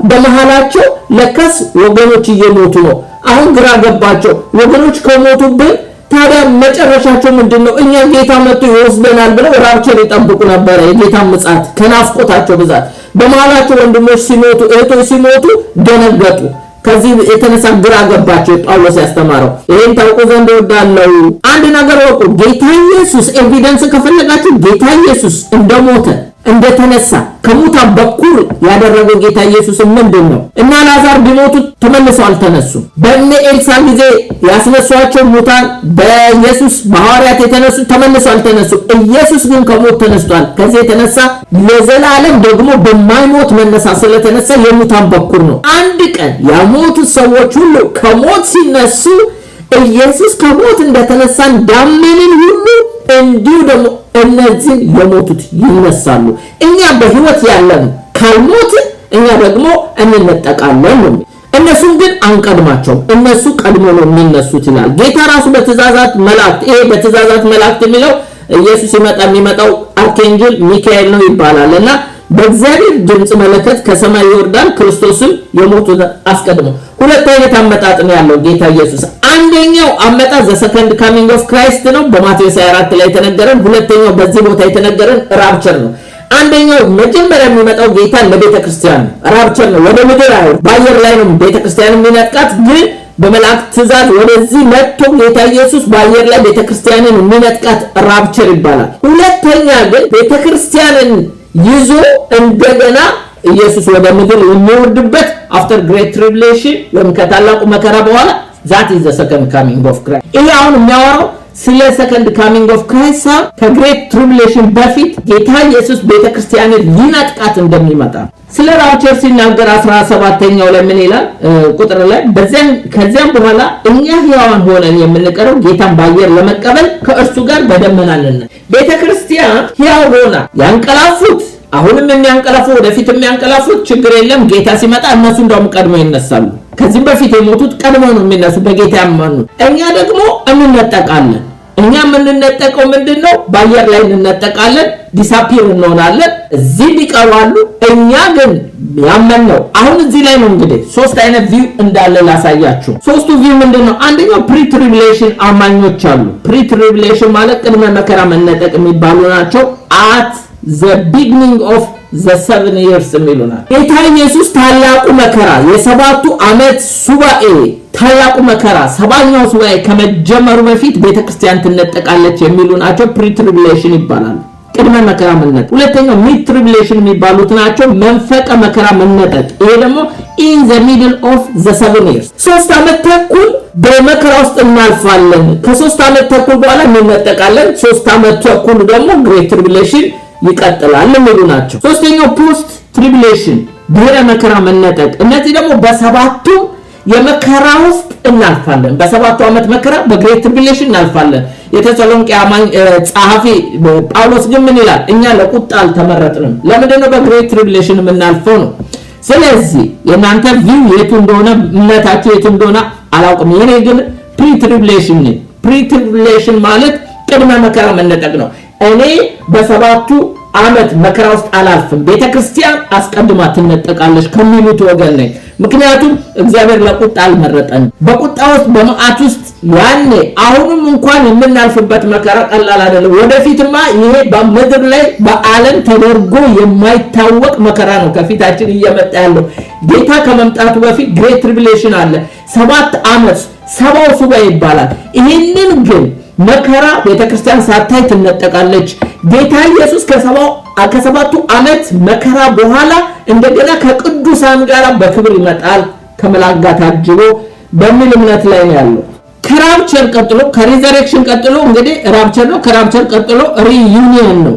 በመሃላቸው ለከስ ወገኖች እየሞቱ ነው። አሁን ግራ ገባቸው። ወገኖች ከሞቱብን ታዲያ መጨረሻቸው ምንድነው? እኛ ጌታ መጥቶ ይወስደናል ብለው ራፕቸር ይጠብቁ ነበረ። የጌታ ምጽአት ከናፍቆታቸው ብዛት በመሃላቸው ወንድሞች ሲሞቱ፣ እህቶች ሲሞቱ ደነገጡ። ከዚህ የተነሳ ግራ ገባቸው። ጳውሎስ ያስተማረው ይሄን ታውቁ ዘንድ እወዳለሁ። አንድ ነገር ወቁ። ጌታ ኢየሱስ ኤቪደንስ ከፈለጋችሁ ጌታ ኢየሱስ እንደሞተ እንደተነሳ ከሙታን በኩል ያደረገው ጌታ ኢየሱስ ምንድነው? እና ላዛር ቢሞቱ ተመልሰው አልተነሱም። በእነ ኤልሳ ጊዜ ያስነሷቸው ሙታን በኢየሱስ በሐዋርያት የተነሱ ተመልሰው አልተነሱም። ኢየሱስ ግን ከሞት ተነስቷል። ከዚህ የተነሳ ለዘላለም ደግሞ በማይሞት መነሳት ስለተነሳ የሙታን በኩር ነው። አንድ ቀን ያሞቱት ሰዎች ሁሉ ከሞት ሲነሱ ኢየሱስ ከሞት እንደተነሳ እንዳመንን ሁሉ እንዲሁ ደግሞ እነዚህ የሞቱት ይነሳሉ። እኛ በህይወት ያለን ካልሞት እኛ ደግሞ እንነጠቃለን ነው። እነሱን ግን አንቀድማቸው፣ እነሱ ቀድሞ ነው የሚነሱት ይላል ጌታ ራሱ በትእዛዛት መላእክት። ይሄ በትእዛዛት መላእክት የሚለው ኢየሱስ የሚመጣው አርካንጀል ሚካኤል ነው ይባላልና በእግዚአብሔር ድምጽ መለከት ከሰማይ ይወርዳል፣ ክርስቶስም የሞቱት አስቀድሞ። ሁለት አይነት አመጣጥ ነው ያለው ጌታ ኢየሱስ። አንደኛው አመጣጥ ዘ ሰከንድ ካሚንግ ኦፍ ክራይስት ነው በማቴዎስ 24 ላይ የተነገረን። ሁለተኛው በዚህ ቦታ የተነገረን ራፕቸር ነው። አንደኛው መጀመሪያ የሚመጣው ጌታ ለቤተ ክርስቲያን ራፕቸር ነው። ወደ ምድር አይወርድ፣ በአየር ላይ ነው ቤተ ክርስቲያንን የሚነጥቃት። ግን በመላእክት ትእዛዝ ወደዚህ መጥቶ ጌታ ኢየሱስ በአየር ላይ ቤተ ክርስቲያንን የሚነጥቃት ራፕቸር ይባላል። ሁለተኛ ግን ቤተ ክርስቲያንን ይዞ እንደገና ኢየሱስ ወደ ምድር የሚወርድበት አፍተር ግሬት ትሪቡሌሽን ወይም ከታላቁ መከራ በኋላ that is the second coming of Christ። ይሄ አሁን የሚያወራው ስለ second coming of Christ ከግሬት ትሪቡሌሽን በፊት ጌታ ኢየሱስ ቤተክርስቲያንን ሊነጥቃት እንደሚመጣ ስለ ራፕቸር ሲናገር 17ኛው ላይ ምን ይላል? ቁጥር ላይ ከዚያም በኋላ እኛ ሕያዋን ሆነን የምንቀረው ጌታን በአየር ለመቀበል ከእርሱ ጋር በደመና ነን። ቤተክርስቲያን ሕያው ሆና ያንቀላፉት አሁንም የሚያንቀላፉ ወደፊት የሚያንቀላፉት ችግር የለም። ጌታ ሲመጣ እነሱ እንደውም ቀድመው ይነሳሉ። ከዚህ በፊት የሞቱት ቀድመው ነው የሚነሱ በጌታ ያመኑ። እኛ ደግሞ እንነጠቃለን። እኛ የምንነጠቀው ምንድነው? በአየር ላይ እንነጠቃለን፣ ዲሳፒር እንሆናለን። እዚህ ሊቀርባሉ። እኛ ግን ያመንነው አሁን እዚህ ላይ ነው። እንግዲህ ሶስት አይነት ቪው እንዳለ ላሳያችሁ። ሶስቱ ቪው ምንድነው? አንደኛው ፕሪ ትሪቡሌሽን አማኞች አሉ። ፕሪ ትሪቡሌሽን ማለት ቅድመ መከራ መነጠቅ የሚባሉ ናቸው። at the beginning of the 7 years የሚሉናል። ጌታ ኢየሱስ ታላቁ መከራ የሰባቱ ዓመት ሱባኤ ታላቁ መከራ ሰባኛው ሱባኤ ከመጀመሩ በፊት ቤተክርስቲያን ትነጠቃለች የሚሉ ናቸው። ፕሪ ትሪቡሌሽን ይባላል፣ ቅድመ መከራ መነጠቅ። ሁለተኛው ሚድ ትሪቡሌሽን የሚባሉት ናቸው፣ መንፈቀ መከራ መነጠቅ። ይሄ ደግሞ in the middle of the 7 years 3 ዓመት ተኩል በመከራ ውስጥ እናልፋለን። ከ3 ዓመት ተኩል በኋላ እንነጠቃለን። 3 ዓመት ተኩል ደግሞ ግሬት ትሪቡሌሽን ይቀጥላል የሚሉ ናቸው። ሶስተኛው ፖስት ትሪቡሌሽን ድህረ መከራ መነጠቅ። እነዚህ ደግሞ በሰባቱ የመከራ ውስጥ እናልፋለን። በሰባቱ ዓመት መከራ በግሬት ትሪቢሌሽን እናልፋለን። የተሰሎንቄ ጸሐፊ ጳውሎስ ግን ምን ይላል? እኛ ለቁጣ አልተመረጥንም። ለምንድን ነው በግሬት ትሪቢሌሽን የምናልፈው ነው? ስለዚህ የእናንተ ቪው የቱ እንደሆነ እምነታችሁ የቱ እንደሆነ አላውቅም። የኔ ግን ፕሪ ትሪቢሌሽን ነው። ፕሪ ትሪቢሌሽን ማለት ቅድመ መከራ መነጠቅ ነው። እኔ በሰባቱ ዓመት መከራ ውስጥ አላልፍም፣ ቤተክርስቲያን አስቀድማ ትነጠቃለች ከሚሉት ወገን ነኝ። ምክንያቱም እግዚአብሔር ለቁጣ አልመረጠንም። በቁጣ ውስጥ በመዓት ውስጥ ያኔ አሁንም እንኳን የምናልፍበት መከራ ቀላል አይደለም። ወደፊትማ ይሄ በምድር ላይ በዓለም ተደርጎ የማይታወቅ መከራ ነው ከፊታችን እየመጣ ያለው። ጌታ ከመምጣቱ በፊት ግሬት ትሪቢሌሽን አለ። 7 ዓመት ሰባው ሱባኤ ይባላል። ይሄንን ግን መከራ ቤተክርስቲያን ሳታይ ትነጠቃለች። ጌታ ኢየሱስ ከሰባቱ ዓመት መከራ በኋላ እንደገና ከቅዱሳን ጋር በክብር ይመጣል ከመላእክት ጋር ታጅቦ በሚል እምነት ላይ ነው ያለው። ከራፕቸር ቀጥሎ ከሪዘሬክሽን ቀጥሎ እንግዲህ ራፕቸር ነው። ከራፕቸር ቀጥሎ ሪዩኒየን ነው።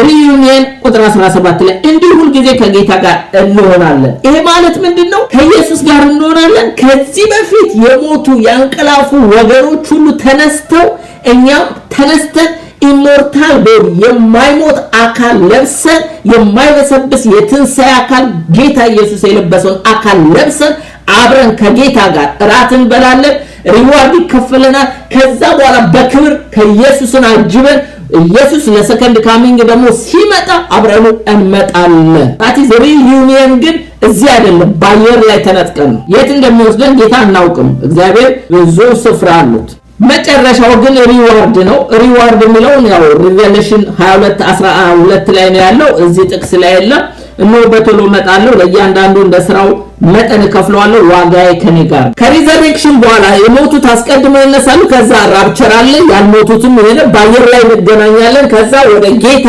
ሪዩኒየን ቁጥር 17 ላይ እንዲሁ ሁል ጊዜ ከጌታ ጋር እንሆናለን። ይሄ ማለት ምንድነው? ከኢየሱስ ጋር እንሆናለን። ከዚህ በፊት የሞቱ ያንቀላፉ ወገኖች ሁሉ ተነስተው እኛም ተነስተን ኢሞርታል ቦዲ የማይሞት አካል ለብሰን የማይበሰብስ የትንሣኤ አካል ጌታ ኢየሱስ የለበሰውን አካል ለብሰን አብረን ከጌታ ጋር እራት እንበላለን። ሪዋርድ ይከፈለናል። ከዛ በኋላ በክብር ከኢየሱስን አጅበን ኢየሱስ ለሰከንድ ካሚንግ ደግሞ ሲመጣ አብረን እንመጣለን። ታዲያ ሪዩኒየን ግን እዚህ አይደለም፣ በአየር ላይ ተነጥቀን ነው። የት እንደሚወስደን ጌታ አናውቅም። እግዚአብሔር ብዙ ስፍራ አሉት። መጨረሻው ግን ሪዋርድ ነው። ሪዋርድ የሚለው ያው ሪቨሌሽን 22:12 ላይ ነው ያለው። እዚህ ጥቅስ ላይ የለም። እነሆ በቶሎ እመጣለሁ፣ ለእያንዳንዱ እንደ ስራው መጠን እከፍለዋለሁ፣ ዋጋዬ ከኔ ጋር። ከሪዘሬክሽን በኋላ የሞቱት አስቀድመው ይነሳሉ። ከዛ ራፕቸር አለ። ያልሞቱትም ይሄን በአየር ላይ እንገናኛለን። ከዛ ወደ ጌታ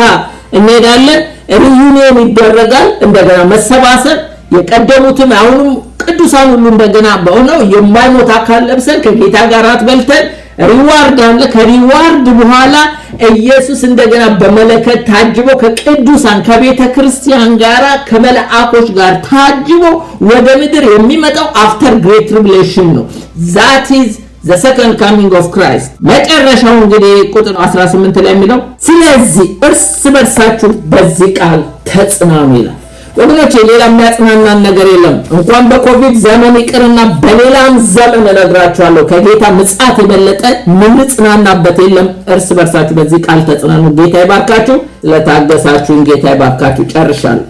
እንሄዳለን። ሪዩኒየን ይደረጋል። እንደገና መሰባሰብ የቀደሙትም አሁንም ቅዱሳን ሁሉ እንደገና በሆነው የማይሞት አካል ለብሰን ከጌታ ጋር አትበልተን ሪዋርድ አለ። ከሪዋርድ በኋላ ኢየሱስ እንደገና በመለከት ታጅቦ ከቅዱሳን ከቤተ ክርስቲያን ጋር ከመላእክቶች ጋር ታጅቦ ወደ ምድር የሚመጣው አፍተር ግሬት ትሪቢሌሽን ነው። that is the second coming of Christ። መጨረሻው እንግዲህ ቁጥር 18 ላይ የሚለው ስለዚህ እርስ በርሳችሁ በዚህ ቃል ተጽናኑ ይላል። ወገኖቼ ሌላ የሚያጽናናን ነገር የለም። እንኳን በኮቪድ ዘመን ይቅርና በሌላም ዘመን እነግራችኋለሁ ከጌታ ምጽአት የበለጠ ምንጽናናበት የለም። እርስ በርሳችሁ በዚህ ቃል ተጽናኑ። ጌታ ይባርካችሁ። ለታገሳችሁን ጌታ ይባርካችሁ። ጨርሻለሁ።